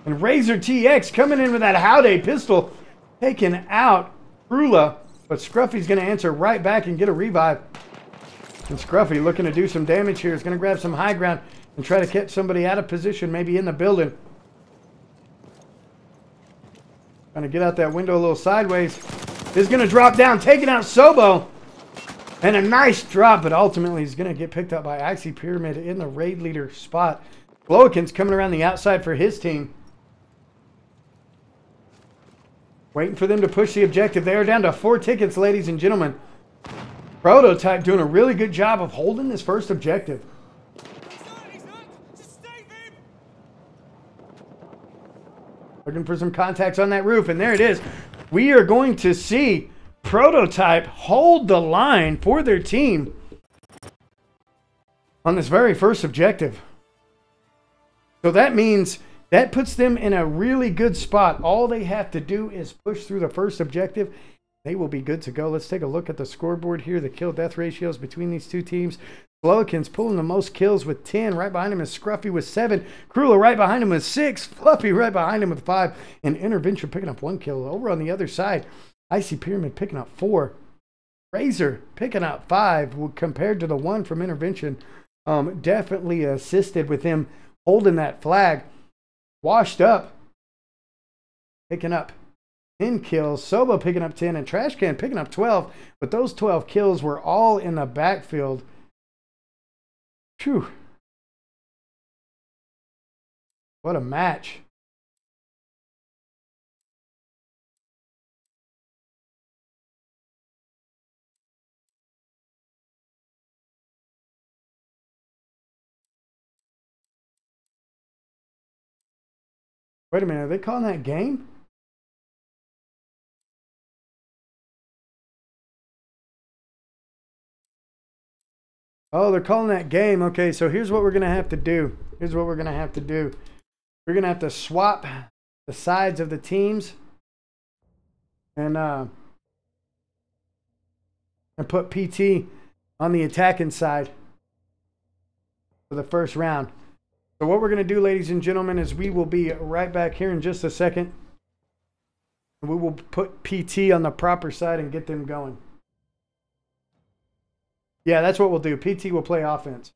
And Razor TX coming in with that Howday pistol, taking out Krula. But Scruffy's going to answer right back and get a revive. And Scruffy looking to do some damage here. Is going to grab some high ground and try to catch somebody out of position, maybe in the building. Trying to get out that window a little sideways. Is going to drop down, taking out Sobo. And a nice drop, but ultimately he's going to get picked up by Icy Pyramid in the raid leader spot. Glowakin's coming around the outside for his team. Waiting for them to push the objective. They are down to 4 tickets, ladies and gentlemen. Prototype doing a really good job of holding this first objective. Looking for some contacts on that roof, and there it is. We are going to see Prototype hold the line for their team on this very first objective. So that means that puts them in a really good spot. All they have to do is push through the first objective. They will be good to go. Let's take a look at the scoreboard here. The kill-death ratios between these two teams. Slowakin's pulling the most kills with 10. Right behind him is Scruffy with 7. Krula right behind him with 6. Fluffy right behind him with 5. And Intervention picking up 1 kill. Over on the other side, Icy Pyramid picking up 4. Razor picking up 5 compared to the 1 from Intervention. Definitely assisted with him holding that flag. Washed Up picking up 10 kills. Sobo picking up 10. And Trash Can picking up 12. But those 12 kills were all in the backfield. Phew. What a match. Wait a minute, are they calling that game? Oh, they're calling that game. Okay, so here's what we're going to have to do. We're going to have to swap the sides of the teams and put PT on the attacking side for the first round. So what we're going to do, ladies and gentlemen, is we will be right back here in just a second. We will put PT on the proper side and get them going. Yeah, that's what we'll do. PT will play offense.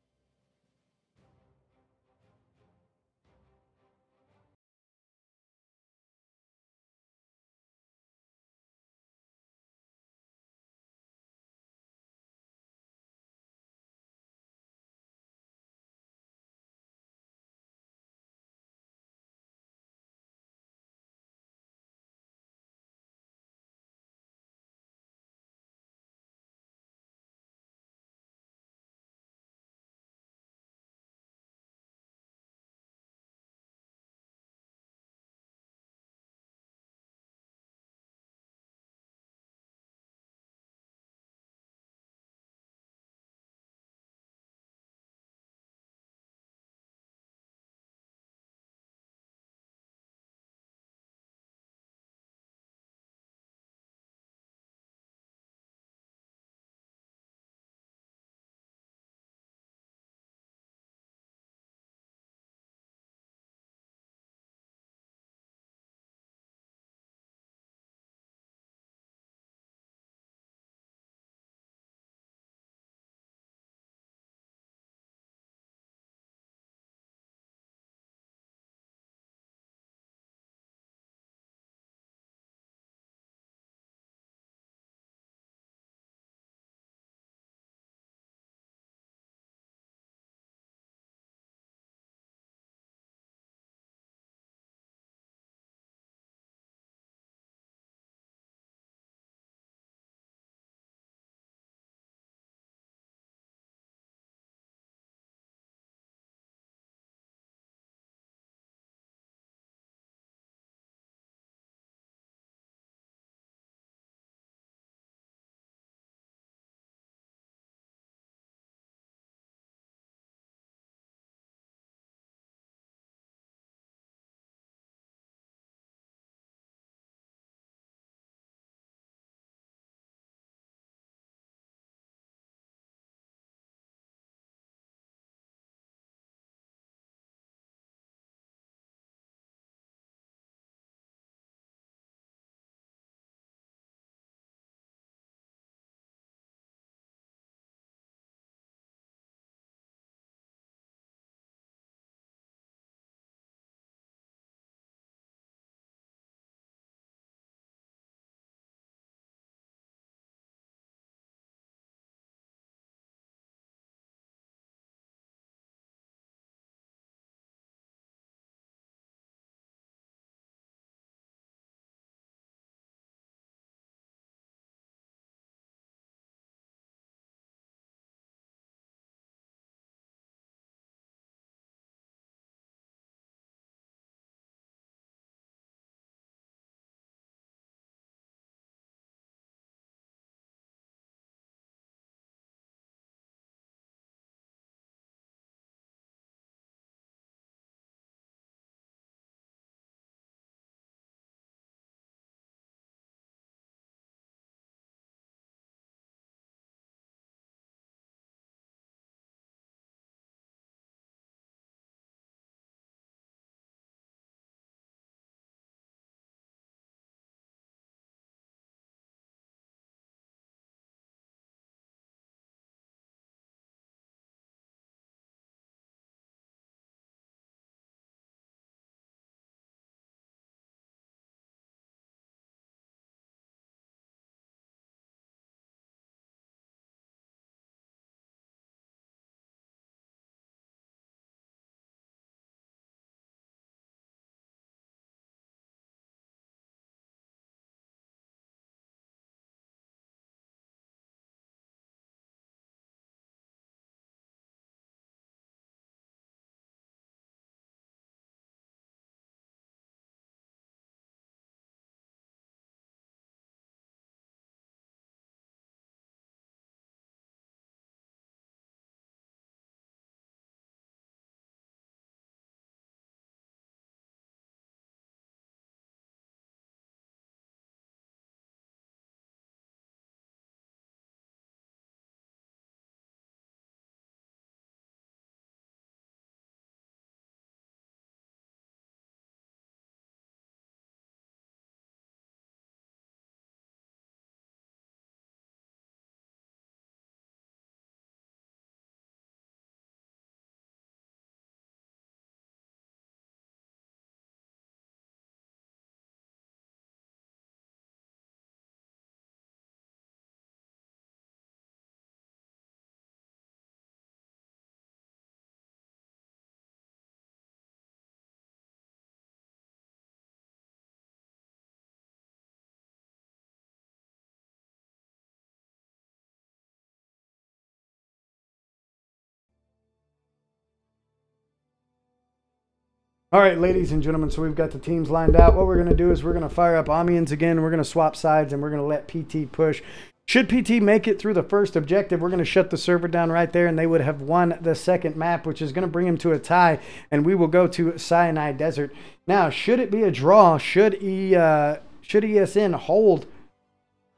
All right, ladies and gentlemen, so we've got the teams lined out. What we're going to do is we're going to fire up Amiens again. We're going to swap sides, and we're going to let PT push. Should PT make it through the first objective, we're going to shut the server down right there, and they would have won the second map, which is going to bring them to a tie, and we will go to Sinai Desert. Now, should it be a draw, should ESN hold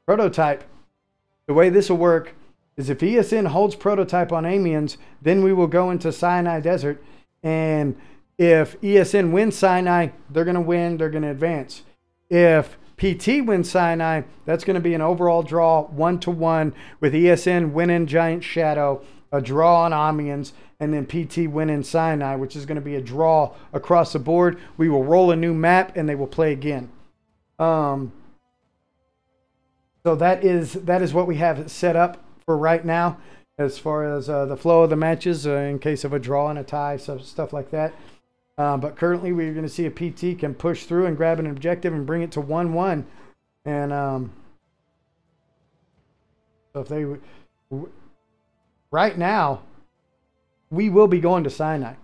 Prototype, the way this will work is if ESN holds Prototype on Amiens, then we will go into Sinai Desert, and if ESN wins Sinai, they're going to win, they're going to advance. If PT wins Sinai, that's going to be an overall draw 1-1 with ESN winning Giant Shadow, a draw on Amiens, and then PT winning Sinai, which is going to be a draw across the board. We will roll a new map and they will play again. So that is what we have set up for right now as far as the flow of the matches in case of a draw and a tie, stuff like that. But currently we're going to see if PT can push through and grab an objective and bring it to 1-1. And so if they right now, we will be going to Sinai.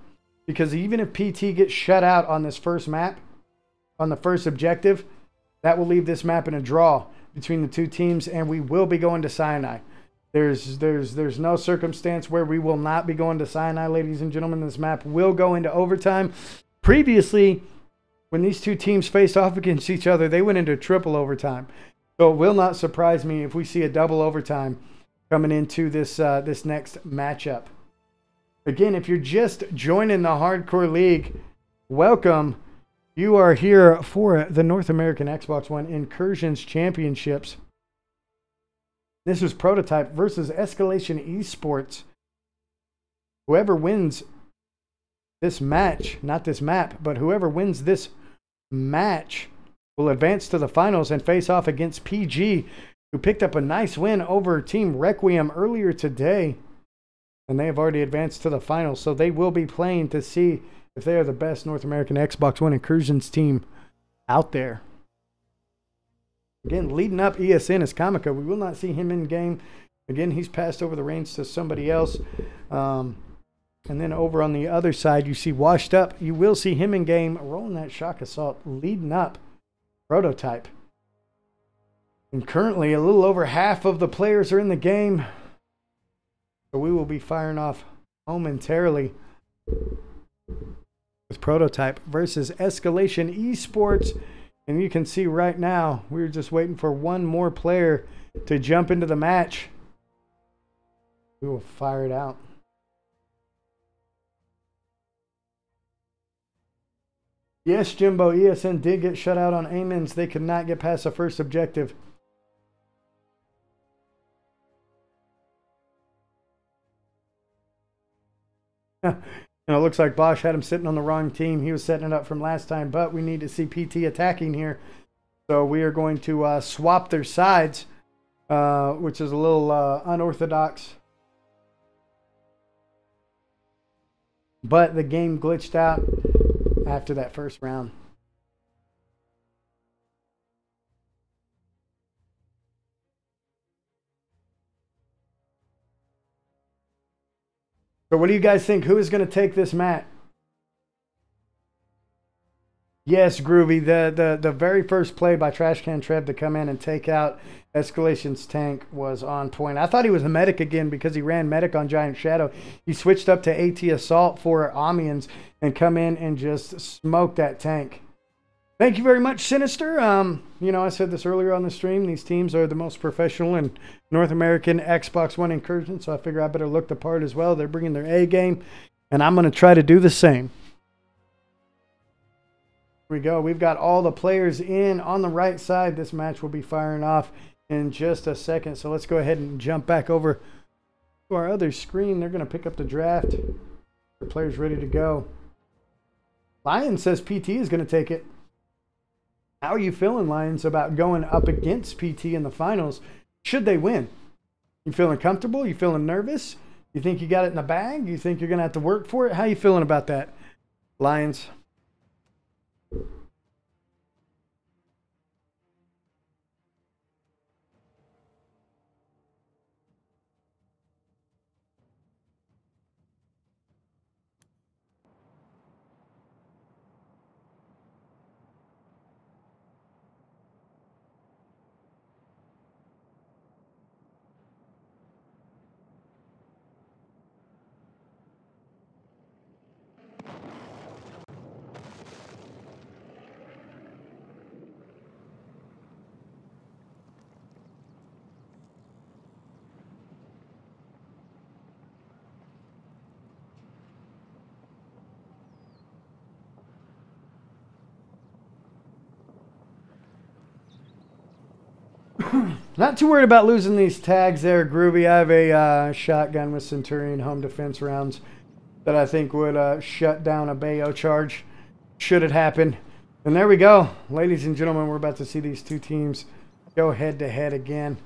Because even if PT gets shut out on this first map, on the first objective, that will leave this map in a draw between the two teams, and we will be going to Sinai. There's no circumstance where we will not be going to Sinai, ladies and gentlemen. This map will go into overtime. Previously, when these two teams faced off against each other, they went into triple overtime. So it will not surprise me if we see a double overtime coming into this this next matchup. Again, if you're just joining the Hardcore League, welcome. You are here for the North American Xbox One Incursions Championships. This is Prototype versus Escalation Esports. Whoever wins this match, not this map, but whoever wins this match will advance to the finals and face off against PG, who picked up a nice win over Team Requiem earlier today. And they have already advanced to the finals, so they will be playing to see if they are the best North American Xbox One Incursions team out there. Again, leading up ESN is Kamika. We will not see him in game. Again, he's passed over the reins to somebody else. And then over on the other side, you see Washed Up. You will see him in game, rolling that shock assault, leading up Prototype. And currently, a little over half of the players are in the game. So we will be firing off momentarily with Prototype versus Escalation Esports. And you can see right now, we're just waiting for one more player to jump into the match. We will fire it out. Yes, Jimbo, ESN did get shut out on Amiens. They could not get past the first objective. It looks like Bosch had him sitting on the wrong team. He was setting it up from last time, but we need to see PT attacking here. So we are going to swap their sides, which is a little unorthodox. But the game glitched out after that first round. So what do you guys think? Who is going to take this mat? Yes, Groovy. The very first play by Trashcan Trev to come in and take out Escalation's tank was on point. I thought he was a medic again because he ran medic on Giant Shadow. He switched up to AT Assault for Amiens and come in and just smoked that tank. Thank you very much, Sinister. You know, I said this earlier on the stream. These teams are the most professional in North American Xbox One Incursion, so I figure I better look the part as well. They're bringing their A game, and I'm going to try to do the same. Here we go. We've got all the players in on the right side. This match will be firing off in just a second, so let's go ahead and jump back over to our other screen. They're going to pick up the draft. The players ready to go. Lion says PT is going to take it. How are you feeling, Lions, about going up against PT in the finals? Should they win? You feeling comfortable? You feeling nervous? You think you got it in the bag? You think you're going to have to work for it? How you feeling about that, Lions? Not too worried about losing these tags there, Groovy. I have a shotgun with Centurion home defense rounds that I think would shut down a Bayo charge should it happen. And there we go. Ladies and gentlemen, we're about to see these two teams go head-to-head again.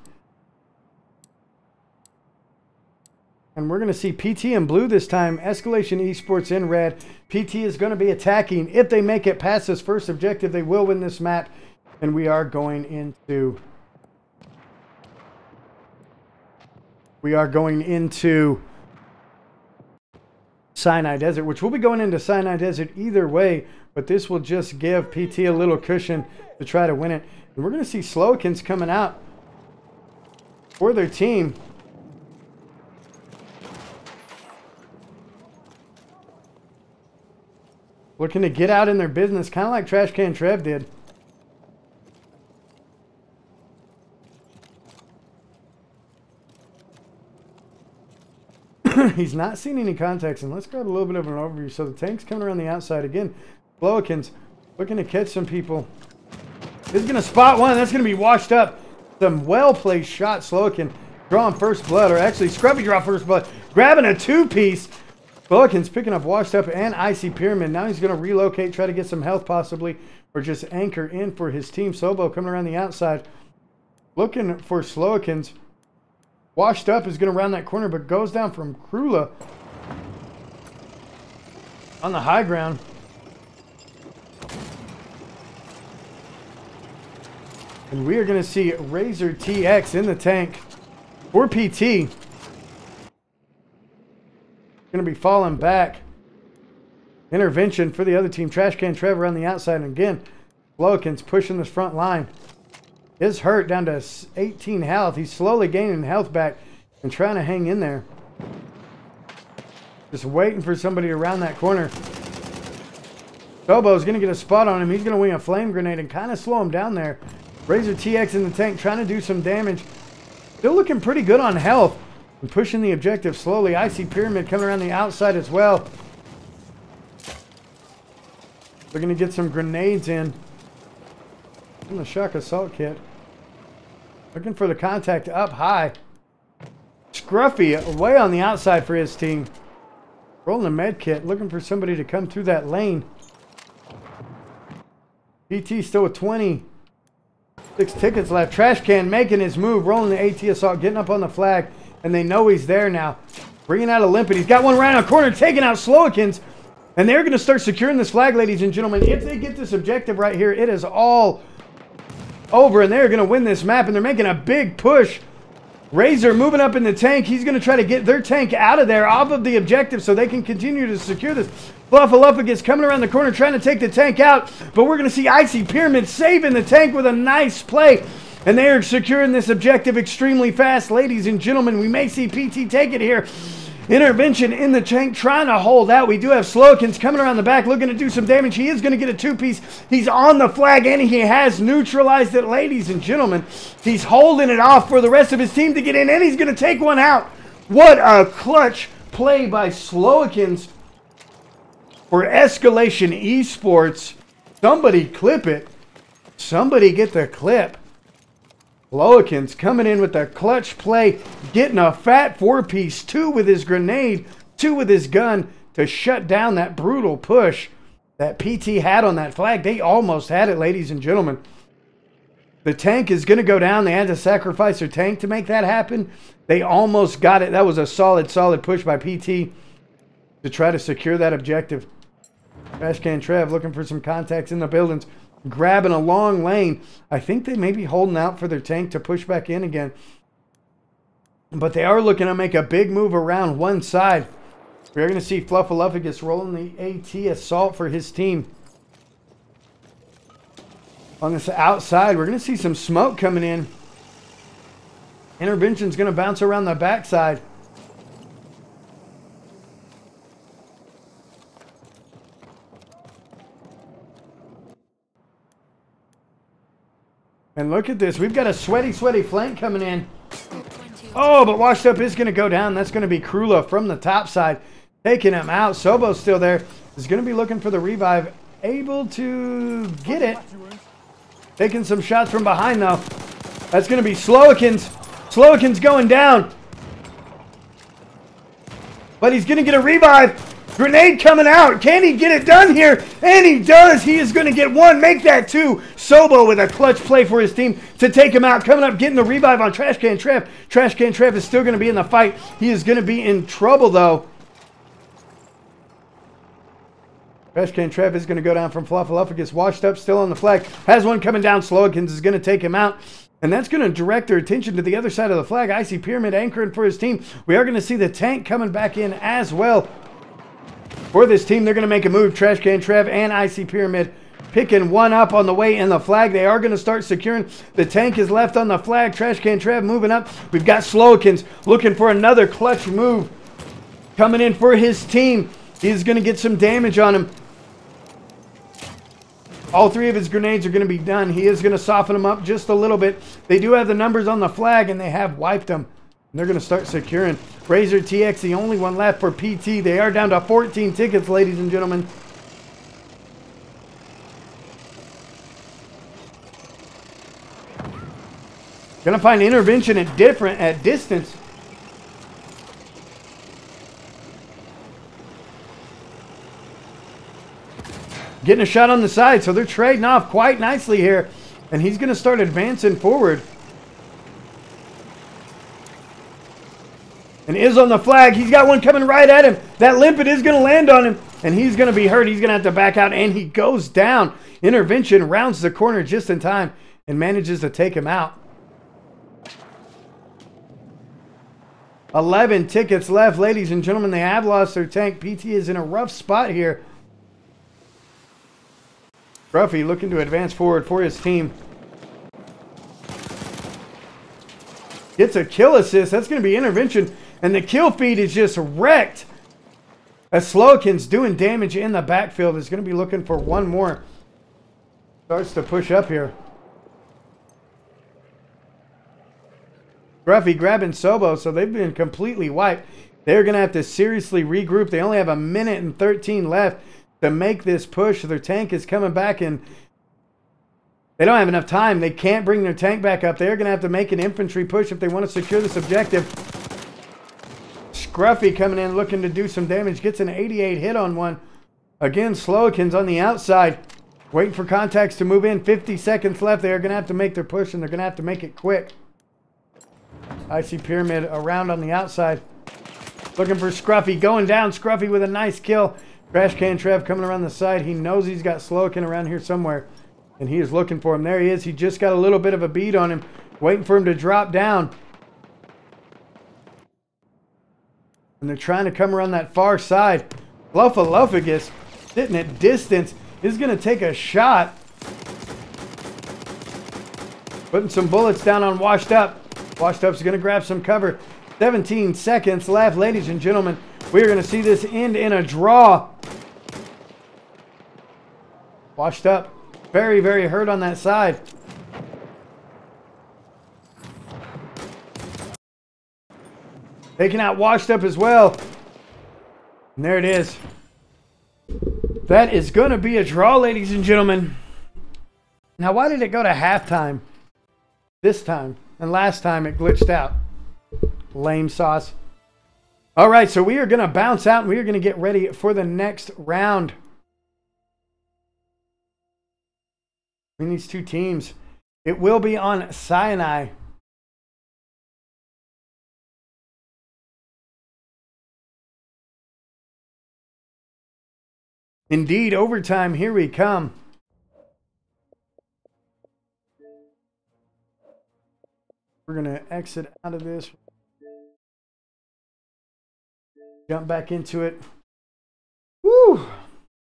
And we're going to see PT in blue this time. Escalation Esports in red. PT is going to be attacking. If they make it past this first objective, they will win this map. And we are going into... Sinai Desert, which we'll be going into Sinai Desert either way, but this will just give PT a little cushion to try to win it. And we're going to see Slowikins coming out for their team. Looking to get out in their business, kind of like Trash Can Trev did. He's not seen any contacts, and let's grab a little bit of an overview. So the tank's coming around the outside again. Slowikins looking to catch some people. He's going to spot one. That's going to be washed up. Some well-placed shot. Slowikin drawing first blood, or actually Scruffy draw first blood. Grabbing a two-piece. Slowikins picking up washed up and Icy Pyramid. Now he's going to relocate, try to get some health possibly, or just anchor in for his team. Sobo coming around the outside. Looking for Slowikins. Washed up is going to round that corner, but goes down from Krula on the high ground. And we are going to see Razor TX in the tank for PT. Going to be falling back. Intervention for the other team. Trash Can Trevor on the outside. And again, Slowikins pushing this front line. Is hurt down to 18 health. He's slowly gaining health back and trying to hang in there. Just waiting for somebody to round that corner. Sobo's going to get a spot on him. He's going to wing a flame grenade and kind of slow him down there. Razor TX in the tank trying to do some damage. Still looking pretty good on health. And pushing the objective slowly. Icy Pyramid coming around the outside as well. We're going to get some grenades in. In the shock assault kit. Looking for the contact up high. Scruffy way on the outside for his team. Rolling a med kit. Looking for somebody to come through that lane. PT still with 26 tickets left. Trash Can making his move. Rolling the AT assault. Getting up on the flag. And they know he's there now. Bringing out a limpet. He's got one right on the corner. Taking out Slowikins. And they're going to start securing this flag, ladies and gentlemen. If they get this objective right here, it is all over, and they're going to win this map, and they're making a big push. Razor moving up in the tank. He's going to try to get their tank out of there, off of the objective, so they can continue to secure this. Fluffaluffagus coming around the corner, trying to take the tank out, but we're going to see Icy Pyramid saving the tank with a nice play, and they are securing this objective extremely fast. Ladies and gentlemen, we may see PT take it here. Intervention in the tank, trying to hold out. We do have Slowikins coming around the back, looking to do some damage. He is going to get a two-piece. He's on the flag, and he has neutralized it, ladies and gentlemen. He's holding it off for the rest of his team to get in, and he's going to take one out. What a clutch play by Slowikins for Escalation Esports. Somebody clip it. Somebody get the clip. Slowikins coming in with the clutch play, getting a fat four-piece, 2 with his grenade, 2 with his gun to shut down that brutal push that PT had on that flag. They almost had it, ladies and gentlemen. The tank is going to go down. They had to sacrifice their tank to make that happen. They almost got it. That was a solid push by PT to try to secure that objective. Trash Can Trev looking for some contacts in the buildings. Grabbing a long lane. I think they may be holding out for their tank to push back in again. But they are looking to make a big move around one side. We're going to see Fluffaluffagus rolling the AT assault for his team. On this outside, we're going to see some smoke coming in. Intervention's going to bounce around the backside. And look at this. We've got a sweaty flank coming in. Oh, but washed up is going to go down. That's going to be Krula from the top side. Taking him out. Sobo's still there. Is going to be looking for the revive. Able to get it. Taking some shots from behind, though. That's going to be Slowikins. Slowikins going down. But he's going to get a revive. Grenade coming out. Can he get it done here? And he does. He is going to get one. Make that two. Sobo with a clutch play for his team to take him out. Coming up, getting the revive on Trash Can Trev. Trash Can Trev is still going to be in the fight. He is going to be in trouble, though. Trash Can Trev is going to go down from Fluffaluffa. Gets washed up, still on the flag. Has one coming down. Slowikins is going to take him out. And that's going to direct their attention to the other side of the flag. Icy Pyramid anchoring for his team. We are going to see the tank coming back in as well. For this team, they're going to make a move. Trash Can Trev and Icy Pyramid picking one up on the way in the flag. They are going to start securing. The tank is left on the flag. Trash Can Trev moving up. We've got Slowikins looking for another clutch move. Coming in for his team. He's going to get some damage on him. All three of his grenades are going to be done. He is going to soften them up just a little bit. They do have the numbers on the flag, and they have wiped them. And they're going to start securing. Razor TX, the only one left for PT. They are down to 14 tickets, ladies and gentlemen. Going to find intervention at distance. Getting a shot on the side, so they're trading off quite nicely here. And he's going to start advancing forward. And is on the flag. He's got one coming right at him. That limpet is going to land on him. And he's going to be hurt. He's going to have to back out. And he goes down. Intervention rounds the corner just in time. And manages to take him out. 11 tickets left. Ladies and gentlemen, they have lost their tank. PT is in a rough spot here. Ruffy looking to advance forward for his team. Gets a kill assist. That's going to be intervention. And the kill feed is just wrecked. As Slowikins doing damage in the backfield is going to be looking for one more. Starts to push up here. Ruffy grabbing Sobo, so they've been completely wiped. They're going to have to seriously regroup. They only have a minute and 13 left to make this push. Their tank is coming back and they don't have enough time. They can't bring their tank back up. They're going to have to make an infantry push if they want to secure this objective. Scruffy coming in looking to do some damage. Gets an 88 hit on one. Again, Slowikins on the outside. Waiting for contacts to move in. 50 seconds left. They're going to have to make their push and they're going to have to make it quick. Icy Pyramid around on the outside. Looking for Scruffy. Going down. Scruffy with a nice kill. Trash Can Trev coming around the side. He knows he's got Slowikin around here somewhere. And he is looking for him. There he is. He just got a little bit of a bead on him. Waiting for him to drop down. And they're trying to come around that far side. Fluffaluffagus, sitting at distance, is going to take a shot. Putting some bullets down on Washed Up. Washed Up's going to grab some cover. 17 seconds left, ladies and gentlemen. We are going to see this end in a draw. Washed Up, very, very hurt on that side. Taking out Washed Up as well. And there it is. That is going to be a draw, ladies and gentlemen. Now, why did it go to halftime this time? And last time it glitched out. Lame sauce. All right, so we are going to bounce out and we are going to get ready for the next round. Between these two teams, it will be on Sinai. Indeed, overtime, here we come. We're going to exit out of this. Jump back into it. Woo!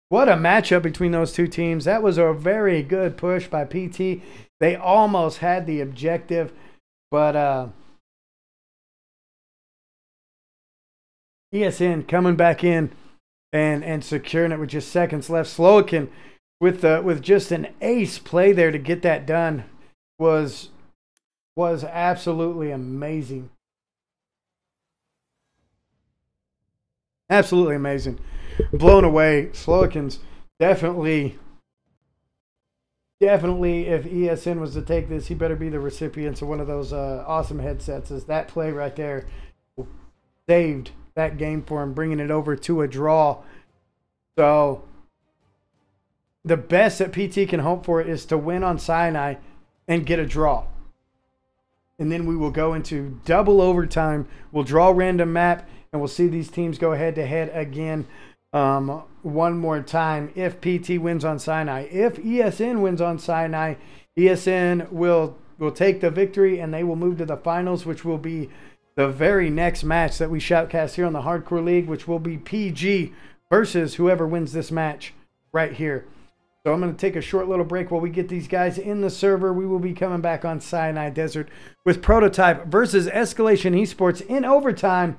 What a matchup between those two teams. That was a very good push by PT. They almost had the objective, but EsN coming back in and securing it with just seconds left. Slowikin with just an ace play there to get that done was absolutely amazing. Absolutely amazing. Blown away. Slowikin's definitely definitely, if ESN was to take this, he better be the recipients of one of those awesome headsets. As that play right there saved that game for him, bringing it over to a draw. So the best that PT can hope for is to win on Sinai and get a draw. And then we will go into double overtime. We'll draw a random map, and we'll see these teams go head-to-head again one more time if PT wins on Sinai. If ESN wins on Sinai, ESN will take the victory, and they will move to the finals, which will be the very next match that we shoutcast here on the Hardcore League, which will be PG versus whoever wins this match right here. So I'm going to take a short little break while we get these guys in the server. We will be coming back on Sinai Desert with Prototype versus Escalation Esports in overtime.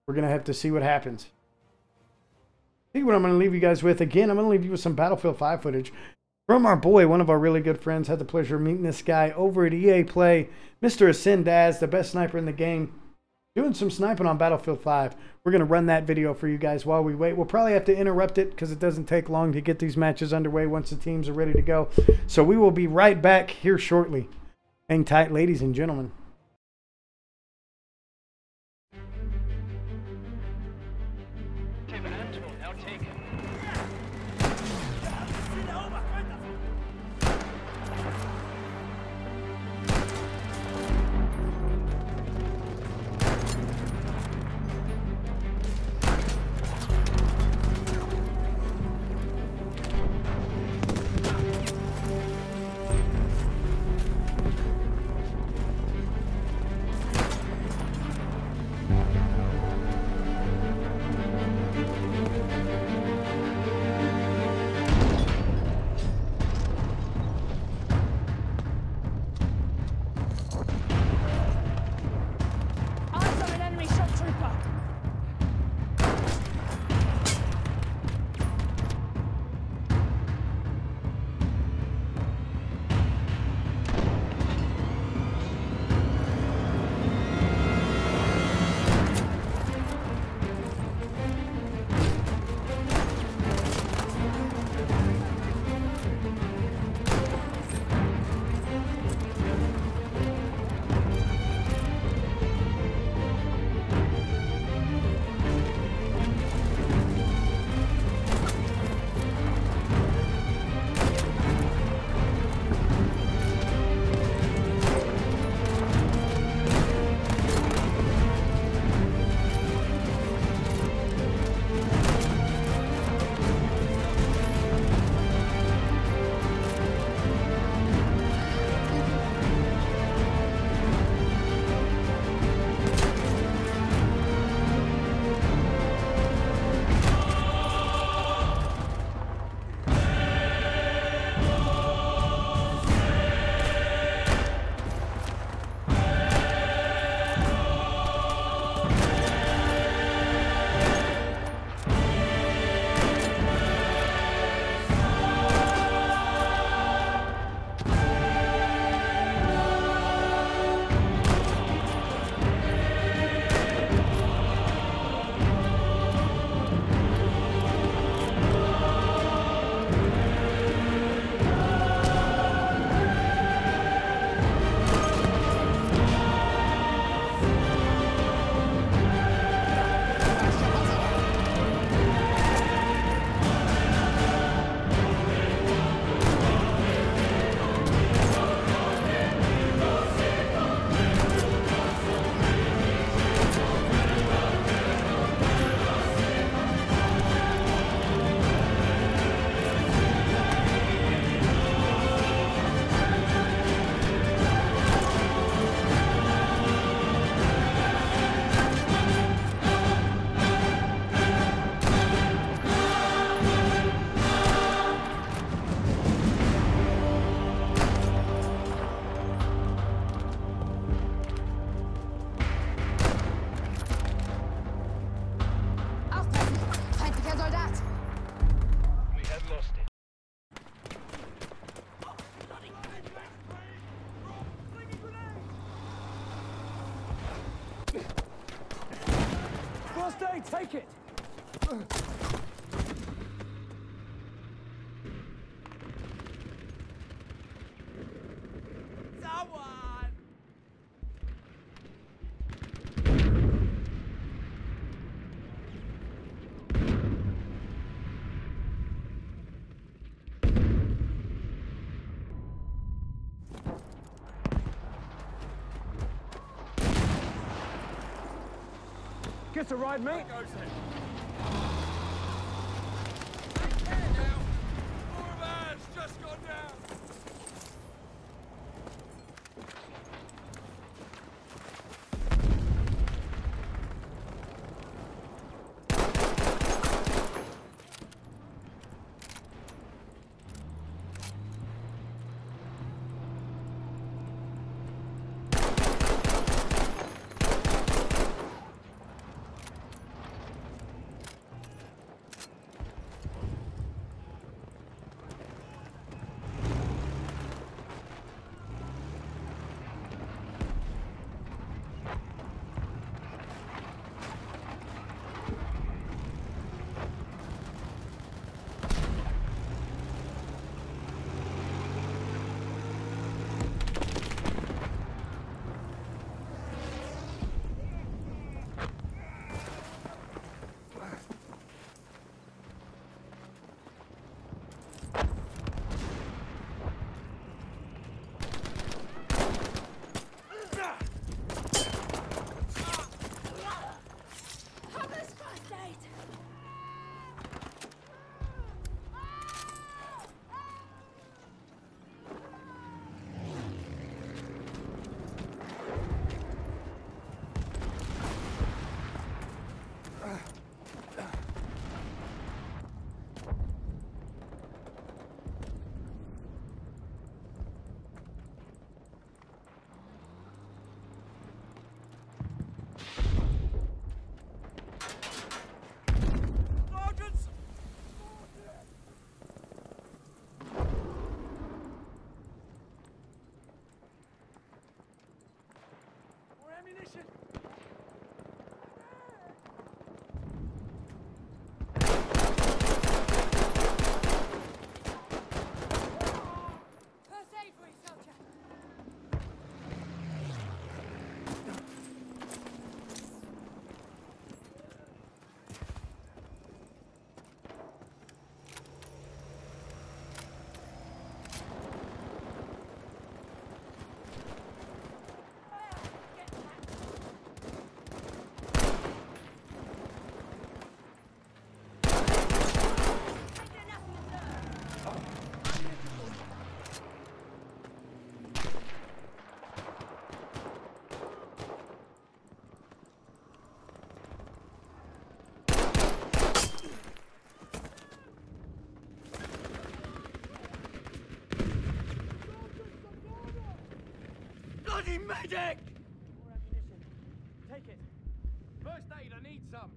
We're going to have to see what happens. See what I'm going to leave you guys with. Again, I'm going to leave you with some Battlefield 5 footage from our boy, one of our really good friends. Had the pleasure of meeting this guy over at EA Play. Mr. EsN Daz, the best sniper in the game, doing some sniping on Battlefield 5. We're going to run that video for you guys while we wait. We'll probably have to interrupt it because it doesn't take long to get these matches underway once the teams are ready to go. So we will be right back here shortly. Hang tight, ladies and gentlemen. Take it! us a ride, mate? There goes it. Take care now. More of ours just gone down. Ammunition! First aid for you, soldier. Bloody medic! More ammunition. Take it. First aid, I need some.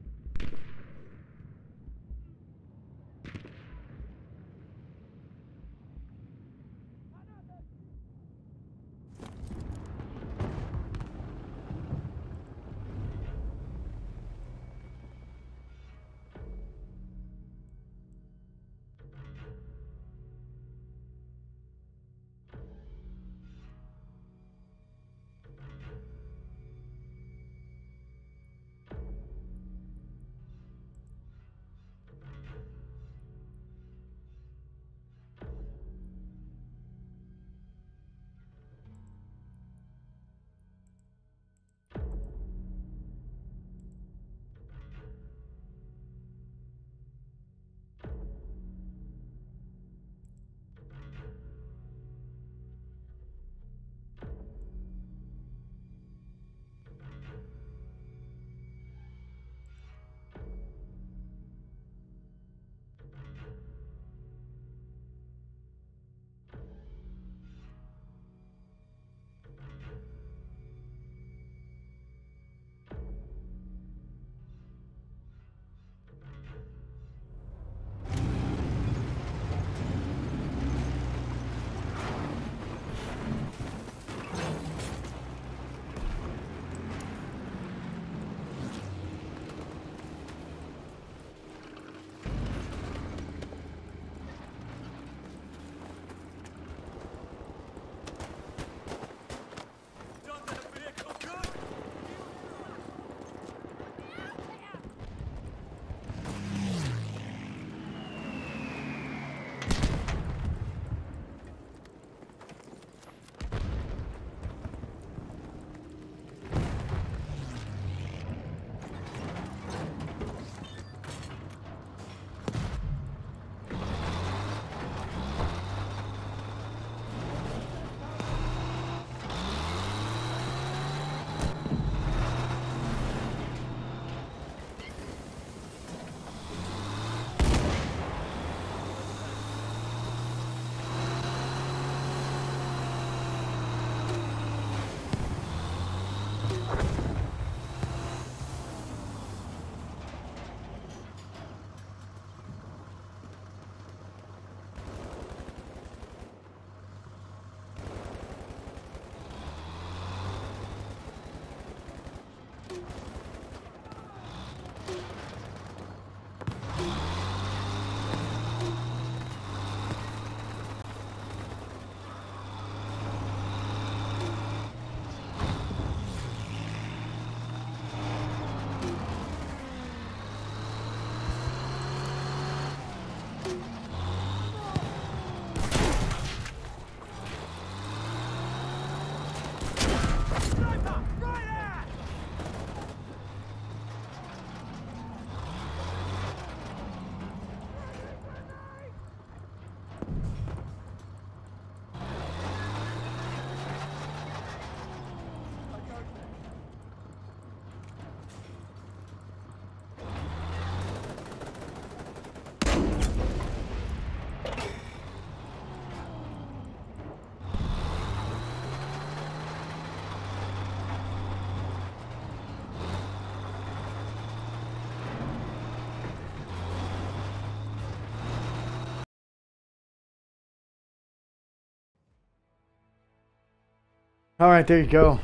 All right, there you go.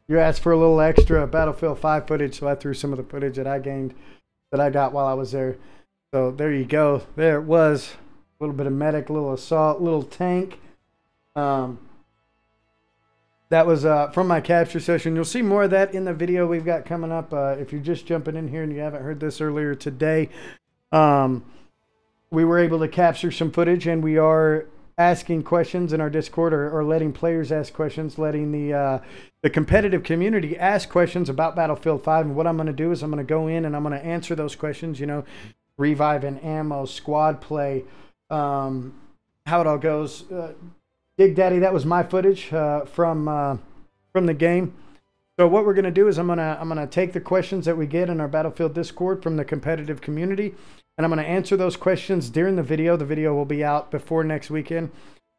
You asked for a little extra Battlefield 5 footage, so I threw some of the footage that I gained, that I got while I was there. So there you go. There it was. A little bit of medic, a little assault, little tank. That was from my capture session. You'll see more of that in the video we've got coming up. If you're just jumping in here and you haven't heard this earlier today, we were able to capture some footage, and we are asking questions in our Discord, or letting players ask questions, letting the competitive community ask questions about Battlefield 5. And what I'm going to do is I'm going to go in and I'm going to answer those questions, you know, revive and ammo, squad play, how it all goes. Dig Daddy, that was my footage from the game. So what we're going to do is I'm gonna take the questions that we get in our Battlefield Discord from the competitive community, and I'm going to answer those questions during the video. The video will be out before next weekend.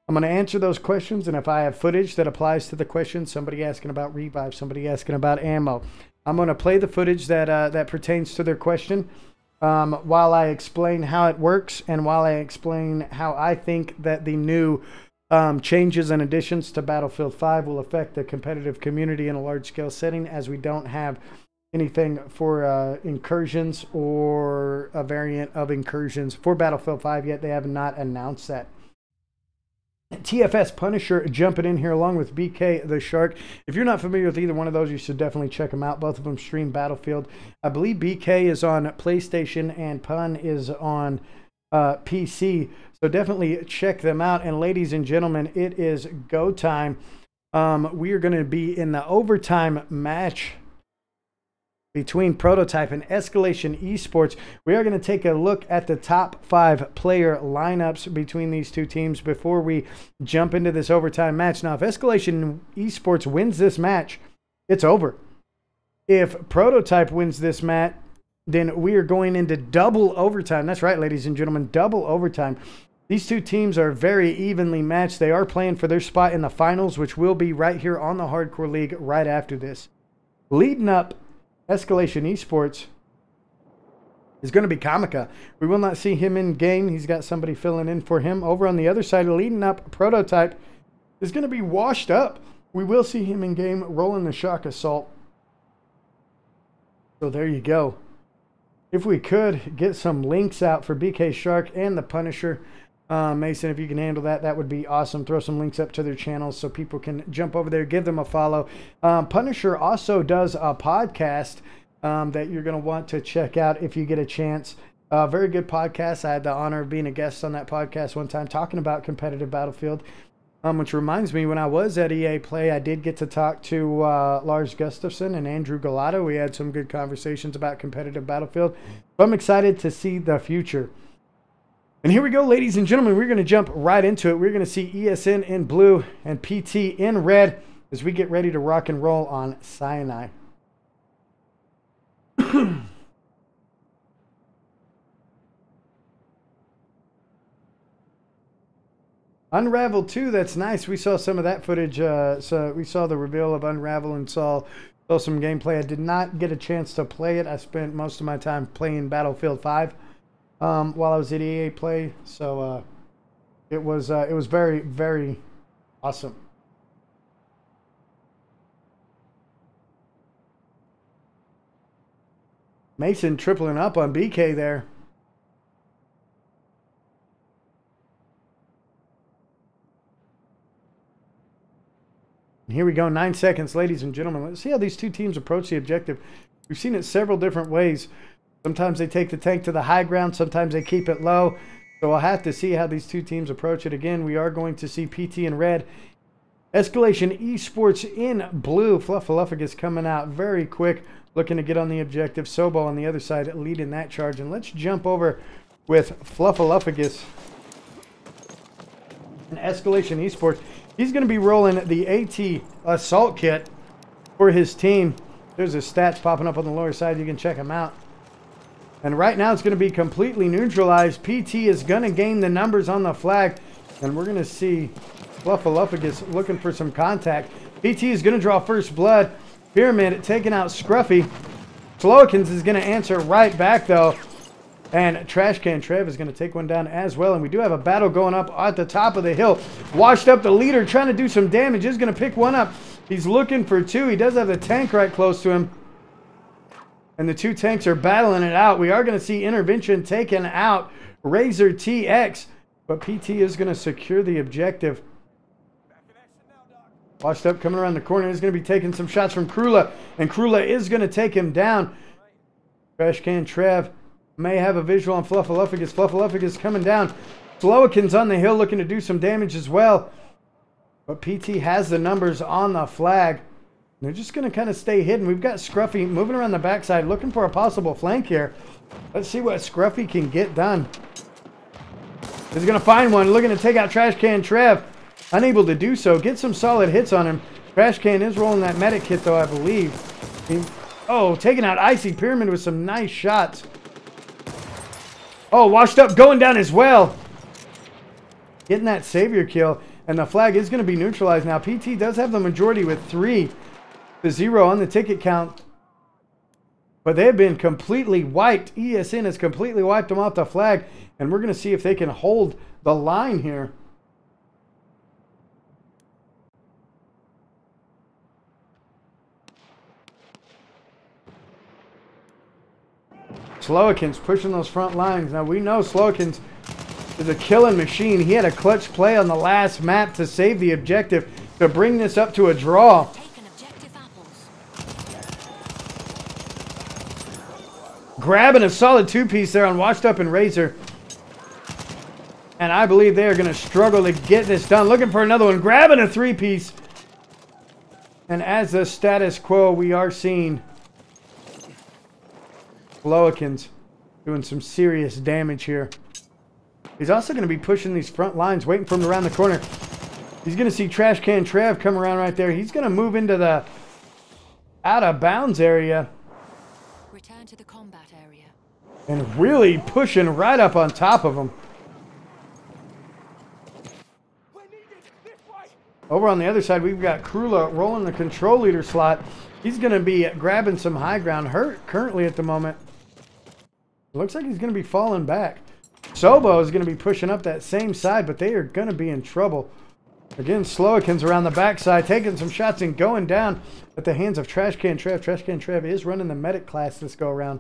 I'm going to answer those questions, and if I have footage that applies to the questions, somebody asking about revive, somebody asking about ammo, I'm going to play the footage that pertains to their question while I explain how it works, and while I explain how I think that the new changes and additions to Battlefield 5 will affect the competitive community in a large-scale setting, as we don't have anything for Incursions or a variant of Incursions for Battlefield 5 yet. They have not announced that. TFS Punisher jumping in here along with BK the Shark. If you're not familiar with either one of those, you should definitely check them out. Both of them stream Battlefield. I believe BK is on PlayStation and Pun is on PC. So definitely check them out. And ladies and gentlemen, it is go time. We are going to be in the overtime match between Prototype and Escalation Esports. We are going to take a look at the top 5 player lineups between these two teams before we jump into this overtime match. Now, if Escalation Esports wins this match, it's over. If Prototype wins this match, then we are going into double overtime. That's right, ladies and gentlemen, double overtime. These two teams are very evenly matched. They are playing for their spot in the finals, which will be right here on the Hardcore League right after this. Leading up, Escalation Esports is going to be Kamika. We will not see him in game. He's got somebody filling in for him. Over on the other side, leading up, Prototype is going to be Washed Up. We will see him in game rolling the shock assault. So there you go. If we could get some links out for BK Shark and the Punisher, Mason, if you can handle that, that would be awesome. Throw some links up to their channels so people can jump over there, give them a follow. Punisher also does a podcast that you're going to want to check out if you get a chance. Very good podcast. I had the honor of being a guest on that podcast one time talking about competitive Battlefield, which reminds me, when I was at EA Play, I did get to talk to Lars Gustafsson and Andrew Galata. We had some good conversations about competitive Battlefield. So I'm excited to see the future. And here we go, ladies and gentlemen. We're going to jump right into it. We're going to see ESN in blue and PT in red as we get ready to rock and roll on Sinai. Unravel 2, that's nice. We saw some of that footage. So we saw the reveal of Unravel and saw some gameplay. I did not get a chance to play it. I spent most of my time playing Battlefield 5 while I was at EA Play. So it was very, very awesome. Mason tripling up on BK there. Here we go, 9 seconds, ladies and gentlemen. Let's see how these two teams approach the objective. We've seen it several different ways. Sometimes they take the tank to the high ground. Sometimes they keep it low. So I'll have to see how these two teams approach it. Again, we are going to see PT in red. Escalation Esports in blue. Fluffaluffagus coming out very quick, looking to get on the objective. Sobo on the other side leading that charge. And let's jump over with Fluffaluffagus and Escalation Esports. He's going to be rolling the AT Assault Kit for his team. There's his stats popping up on the lower side. You can check them out. And right now it's going to be completely neutralized. PT is going to gain the numbers on the flag. And we're going to see Fluffaluffagus looking for some contact. PT is going to draw first blood. Pyramid taking out Scruffy. Flowikins is going to answer right back though. And Trash Can Trev is going to take one down as well. And we do have a battle going up at the top of the hill. Washed Up, the leader, trying to do some damage. Is going to pick one up. He's looking for two. He does have the tank right close to him. And the two tanks are battling it out. We are going to see Intervention taken out. Razor TX. But PT is going to secure the objective. Washed up, coming around the corner. He's going to be taking some shots from Krula. And Krula is going to take him down. Trash Can Trev may have a visual on Fluffaluffagus. Fluffaluffagus coming down. Slowakin's on the hill looking to do some damage as well. But PT has the numbers on the flag. They're just going to kind of stay hidden. We've got Scruffy moving around the backside looking for a possible flank here. Let's see what Scruffy can get done. He's going to find one. Looking to take out Trash Can Trev. Unable to do so. Get some solid hits on him. Trash Can is rolling that medic kit though, I believe. Oh, taking out Icy Pyramid with some nice shots. Oh, washed up, going down as well. Getting that savior kill. And the flag is going to be neutralized now. PT does have the majority with 3-0 on the ticket count. But they've been completely wiped. ESN has completely wiped them off the flag. And we're going to see if they can hold the line here. Slowakin's pushing those front lines. Now we know Slowakin's is a killing machine. He had a clutch play on the last map to save the objective to bring this up to a draw. Grabbing a solid 2-piece there on Washed Up and Razor. And I believe they are going to struggle to get this done. Looking for another one. Grabbing a 3-piece. And as the status quo, we are seeing Slowakin's doing some serious damage here. He's also going to be pushing these front lines, waiting for him around the corner. He's going to see Trash Can Trev come around right there. He's going to move into the out of bounds area. Return to the combat area. And really pushing right up on top of him. Over on the other side, we've got Krula rolling the control leader slot. He's going to be grabbing some high ground. Hurt currently at the moment. Looks like he's going to be falling back. Sobo is going to be pushing up that same side, but they are going to be in trouble. Again, Slowakin's around the backside, taking some shots and going down at the hands of Trash Can Trev. Trash Can Trev is running the medic class this go around.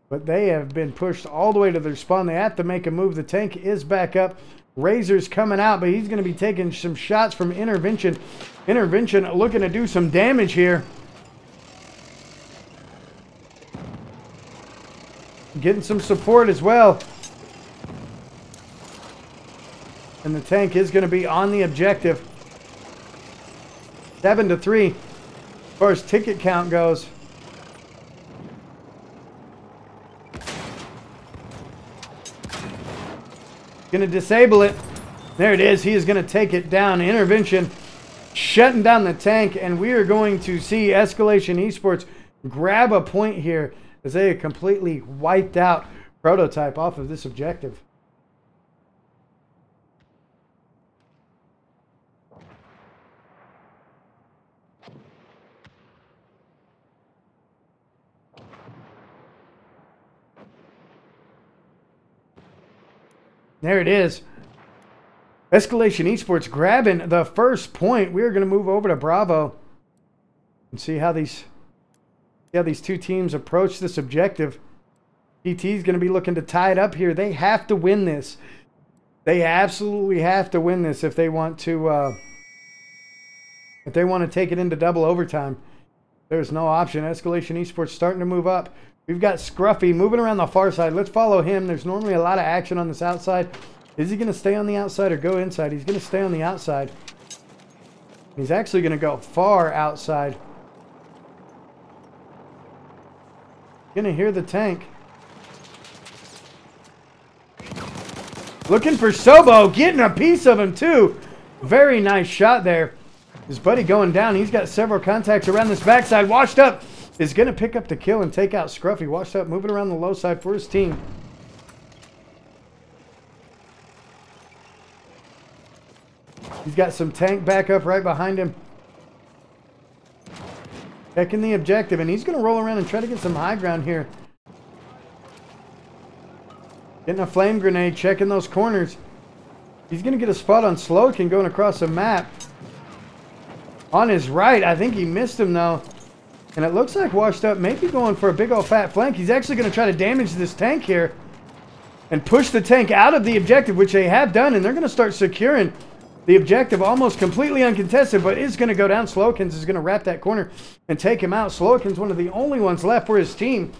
But they have been pushed all the way to their spawn. They have to make a move. The tank is back up. Razor's coming out, but he's going to be taking some shots from Intervention. Intervention looking to do some damage here. Getting some support as well. And the tank is going to be on the objective. 7-3 as far as ticket count goes. Going to disable it. There it is. He is going to take it down. Intervention shutting down the tank. And we are going to see Escalation Esports grab a point here as they have completely wiped out Prototype off of this objective. There it is. Escalation Esports grabbing the first point. We're going to move over to Bravo and see how these two teams approach this objective. PT is going to be looking to tie it up here. They have to win this. They absolutely have to win this if they want to take it into double overtime. There's no option. Escalation Esports starting to move up. We've got Scruffy moving around the far side. Let's follow him. There's normally a lot of action on this outside. Is he going to stay on the outside or go inside? He's going to stay on the outside. He's actually going to go far outside. Going to hear the tank. Looking for Sobo. Getting a piece of him too. Very nice shot there. His buddy going down. He's got several contacts around this backside. Washed Up is going to pick up the kill and take out Scruffy. Washed Up moving around the low side for his team. He's got some tank backup right behind him. Checking the objective, and he's going to roll around and try to get some high ground here. Getting a flame grenade, checking those corners. He's going to get a spot on Slowakin going across the map. on his right. I think he missed him though. And it looks like Washed Up may be going for a big old fat flank. He's actually going to try to damage this tank here and push the tank out of the objective, which they have done. And they're going to start securing the objective almost completely uncontested, but is going to go down. Slowikins is going to wrap that corner and take him out. Slowikins one of the only ones left for his team.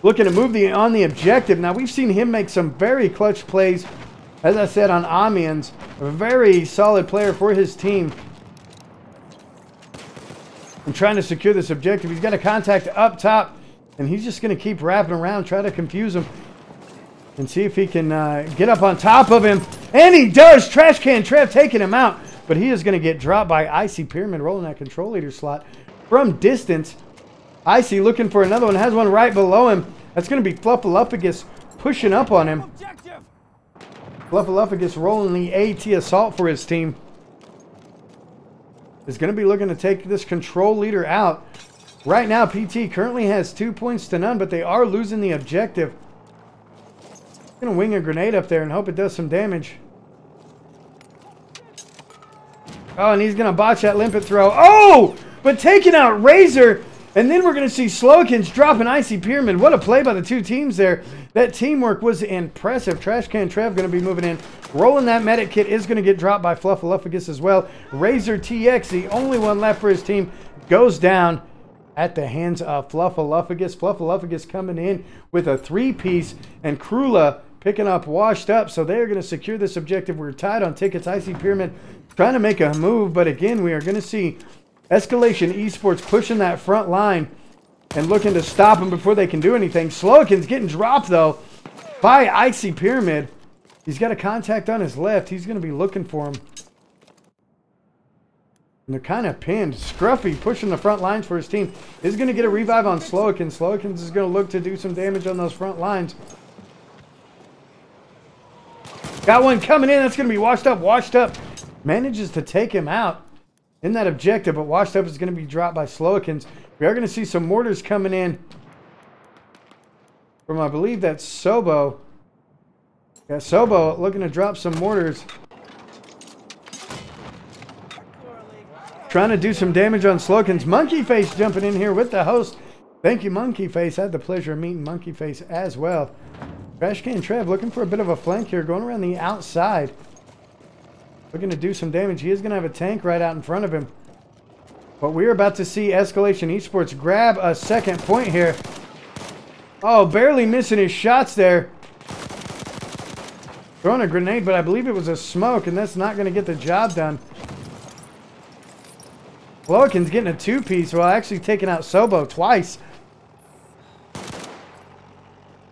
Looking to move on the objective. Now, we've seen him make some very clutch plays, as I said, on Amiens. A very solid player for his team. And trying to secure this objective. He's got a contact up top, and he's just going to keep wrapping around, try to confuse him, and see if he can get up on top of him. And he does! Trash Can Trev taking him out, but he is going to get dropped by Icy Pyramid, rolling that control leader slot from distance. Icy looking for another one, has one right below him. That's going to be Fluffaluffagus pushing up on him. Fluffaluffagus rolling the AT assault for his team. Is going to be looking to take this control leader out. Right now, PT currently has 2 points to none, but they are losing the objective. Going to wing a grenade up there and hope it does some damage. Oh, and he's going to botch that limpet throw. Oh! But taking out Razor. And then we're going to see Slowikins dropping Icy Pyramid. What a play by the two teams there. That teamwork was impressive. Trash Can Trev going to be moving in. Rolling that medic kit is going to get dropped by Fluffaluffagus as well. Razor TX, the only one left for his team, goes down at the hands of Fluffaluffagus. Fluffaluffagus coming in with a 3-piece, and Krula picking up Washed Up. So they're going to secure this objective. We're tied on tickets. Icy Pyramid trying to make a move, but again, we are going to see Escalation Esports pushing that front line and looking to stop them before they can do anything. Slowikins getting dropped, though, by Icy Pyramid. He's got a contact on his left. He's going to be looking for him. And they're kind of pinned. Scruffy pushing the front lines for his team. Is going to get a revive on Slowikins. Slowikins is going to look to do some damage on those front lines. Got one coming in. That's going to be Washed Up. Washed Up manages to take him out in that objective, but Washed Up is going to be dropped by Slowikins. We are going to see some mortars coming in from, I believe that's Sobo. Yeah, Sobo looking to drop some mortars. Trying to do some damage on Slowikins. Monkey Face jumping in here with the host. Thank you, Monkey Face. I had the pleasure of meeting Monkey Face as well. Trash Can Trev looking for a bit of a flank here, going around the outside. Looking to do some damage. He is going to have a tank right out in front of him. But we're about to see Escalation Esports grab a second point here. Oh, barely missing his shots there. Throwing a grenade, but I believe it was a smoke, and that's not going to get the job done. Slowikins getting a 2-piece while actually taking out Sobo twice.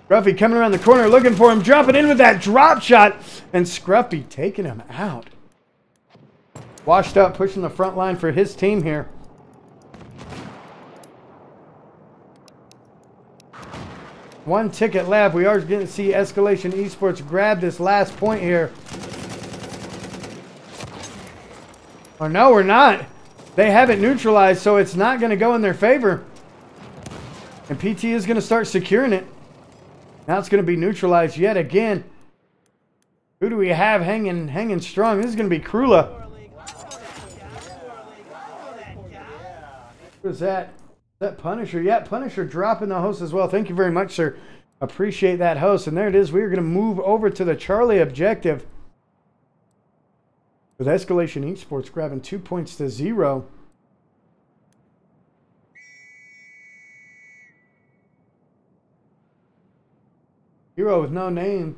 Scruffy coming around the corner looking for him, dropping in with that drop shot, and Scruffy taking him out. Washed Up pushing the front line for his team here. One ticket left. We are going to see Escalation Esports grab this last point here. Or no, we're not. They have it neutralized, so it's not going to go in their favor. And PT is going to start securing it. Now it's going to be neutralized yet again. Who do we have hanging strong? This is going to be Krula. What is that? Is that Punisher? Yeah, Punisher dropping the host as well. Thank you very much, sir. Appreciate that host. And there it is. We're going to move over to the Charlie objective. With Escalation Esports grabbing 2 points to 0. Hero with no name.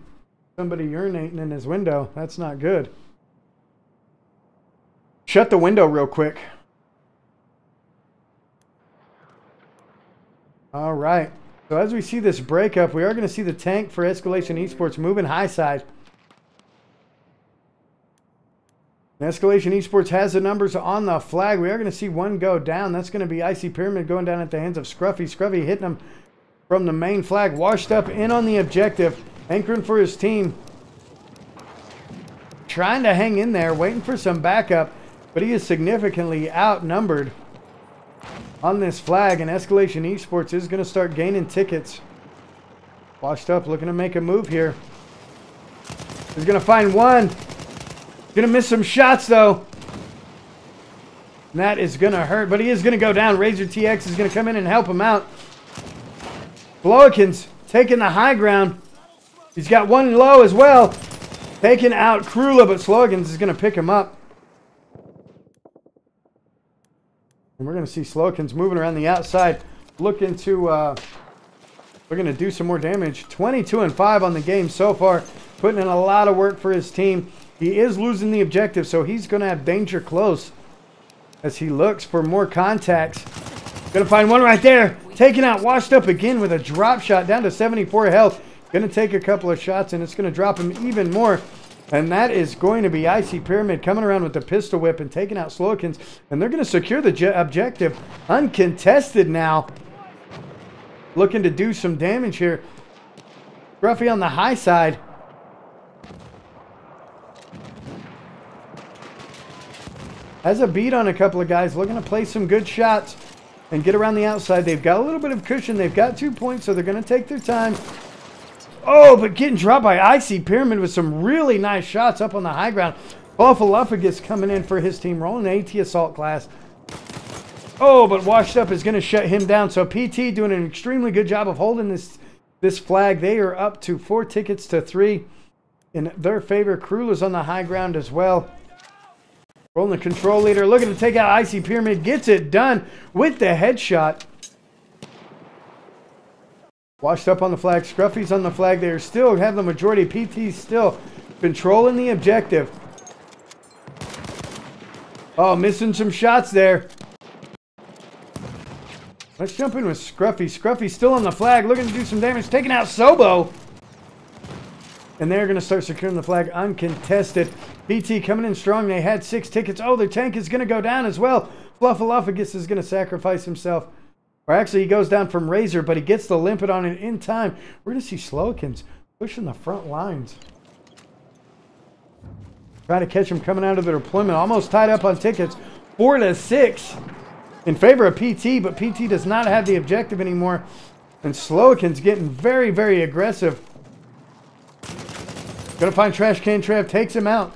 Somebody urinating in his window. That's not good. Shut the window real quick. All right. So as we see this breakup, we are going to see the tank for Escalation Esports moving high side. And Escalation Esports has the numbers on the flag. We are going to see one go down. That's going to be Icy Pyramid going down at the hands of Scruffy. Scruffy hitting him from the main flag. Washed Up in on the objective. Anchoring for his team. Trying to hang in there. Waiting for some backup. But he is significantly outnumbered on this flag. And Escalation Esports is going to start gaining tickets. Washed Up looking to make a move here. He's going to find one. Gonna miss some shots though. And that is going to hurt, but he is going to go down. Razor TX is going to come in and help him out. Flowikins taking the high ground. He's got one low as well. Taking out Krula, but Slogans is going to pick him up. And we're going to see Slogans moving around the outside, looking to do some more damage. 22-5 on the game so far, putting in a lot of work for his team. He is losing the objective, so he's going to have danger close as he looks for more contacts. Going to find one right there. Taken out, washed up again with a drop shot down to 74 health. Going to take a couple of shots, and it's going to drop him even more. And that is going to be Icy Pyramid coming around with the pistol whip and taking out Slowkins. And they're going to secure the objective uncontested now. Looking to do some damage here. Scruffy on the high side. Has a beat on a couple of guys. Looking to play some good shots and get around the outside. They've got a little bit of cushion. They've got 2 points, so they're going to take their time. Oh, but getting dropped by Icy Pyramid with some really nice shots up on the high ground. Buffaluffagus coming in for his team, rolling the AT Assault class. Oh, but Washed Up is going to shut him down. So PT doing an extremely good job of holding this flag. They are up to 4 tickets to 3 in their favor. Krula's on the high ground as well. Rolling the control leader, looking to take out Icy Pyramid. Gets it done with the headshot. Washed Up on the flag. Scruffy's on the flag. They still have the majority. PT's still controlling the objective. Oh, missing some shots there. Let's jump in with Scruffy. Scruffy's still on the flag, looking to do some damage. Taking out Sobo. And they're going to start securing the flag uncontested. PT coming in strong. They had 6 tickets. Oh, their tank is going to go down as well. Fluffaluffagus is going to sacrifice himself. Or actually, he goes down from Razor, but he gets the limpet on it in time. We're going to see Slowkins pushing the front lines. Trying to catch him coming out of the deployment. Almost tied up on tickets. 4-6 in favor of PT, but PT does not have the objective anymore. And Slowkins getting very, very aggressive. Going to find Trash Can Trev. Takes him out.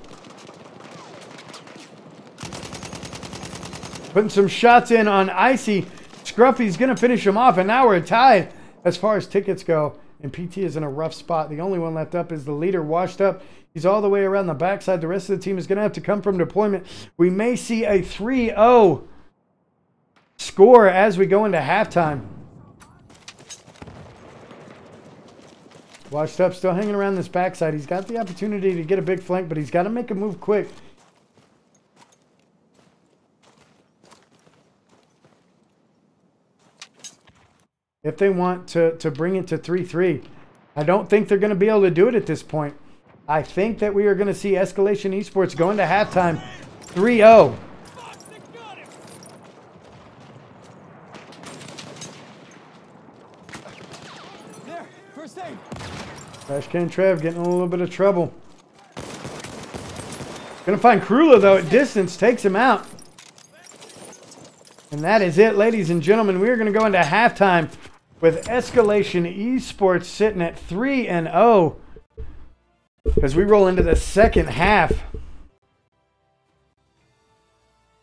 Putting some shots in on Icy. Scruffy's going to finish him off, and now we're tied as far as tickets go. And PT is in a rough spot. The only one left up is the leader, Washed Up. He's all the way around the backside. The rest of the team is going to have to come from deployment. We may see a 3-0 score as we go into halftime. Washed Up still hanging around this backside. He's got the opportunity to get a big flank, but he's got to make a move quick. If they want to bring it to 3-3. I don't think they're going to be able to do it at this point. I think that we are going to see Escalation Esports going to halftime 3-0. There, first aid. Trash Can Trev getting in a little bit of trouble. Going to find Krula, though, at distance. Takes him out. And that is it, ladies and gentlemen. We are going to go into halftime with Escalation Esports sitting at 3-0 as we roll into the second half.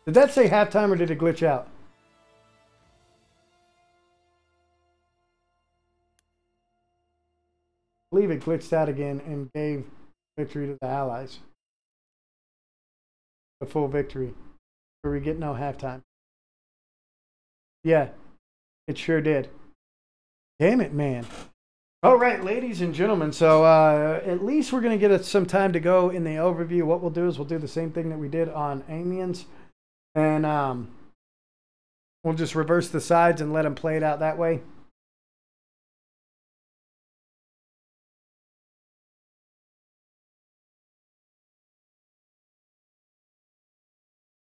Did that say halftime or did it glitch out? I believe it glitched out again and gave victory to the Allies. A full victory. Or we get no halftime. Yeah, it sure did. Damn it, man. All right, ladies and gentlemen. So at least we're going to get some time to go in the overview. What we'll do is we'll do the same thing that we did on Amiens. And we'll just reverse the sides and let them play it out that way.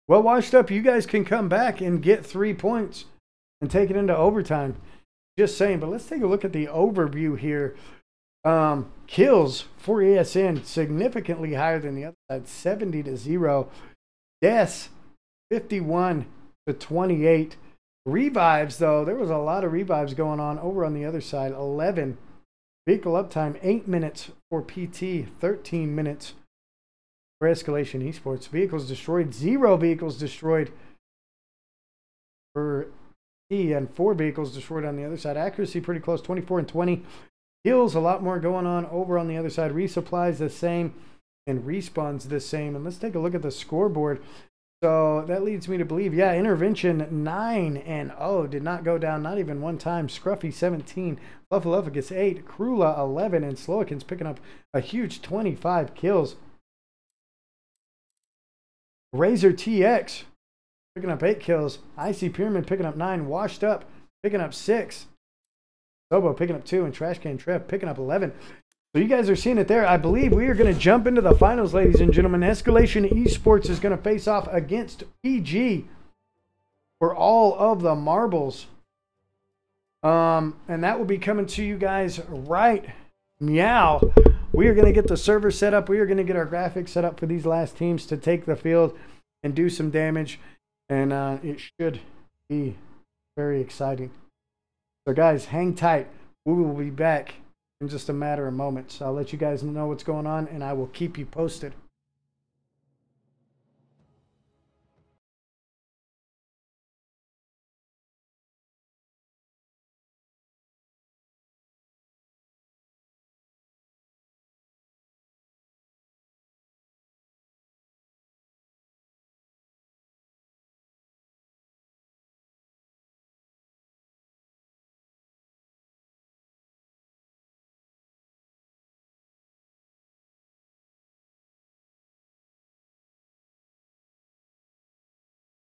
Well, Washed Up, you guys can come back and get 3 points and take it into overtime. Just saying, but let's take a look at the overview here. Kills for ESN significantly higher than the other side, 70-0. Deaths, 51-28. Revives, though, there was a lot of revives going on over on the other side. 11. Vehicle uptime, 8 minutes for PT, 13 minutes for Escalation Esports. Vehicles destroyed, 0 vehicles destroyed for T, and 4 vehicles destroyed on the other side. Accuracy pretty close, 24 and 20. Kills a lot more going on over on the other side. Resupplies the same and respawns the same. And let's take a look at the scoreboard. So that leads me to believe, yeah, Intervention 9-0, did not go down, not even one time. Scruffy 17, Fluffaluffagus 8, Krula 11, and Slowakin's picking up a huge 25 kills. Razor TX picking up 8 kills. Icy Pyramid picking up 9, Washed Up picking up 6, Sobo picking up 2, and Trashcan Trev picking up 11. So you guys are seeing it there. I believe we are going to jump into the finals, ladies and gentlemen. Escalation Esports is going to face off against PG for all of the marbles. And that will be coming to you guys right meow. We are going to get the server set up. We are going to get our graphics set up for these last teams to take the field and do some damage. And it should be very exciting. So guys, hang tight. We will be back in just a matter of moments. I'll let you guys know what's going on, and I will keep you posted.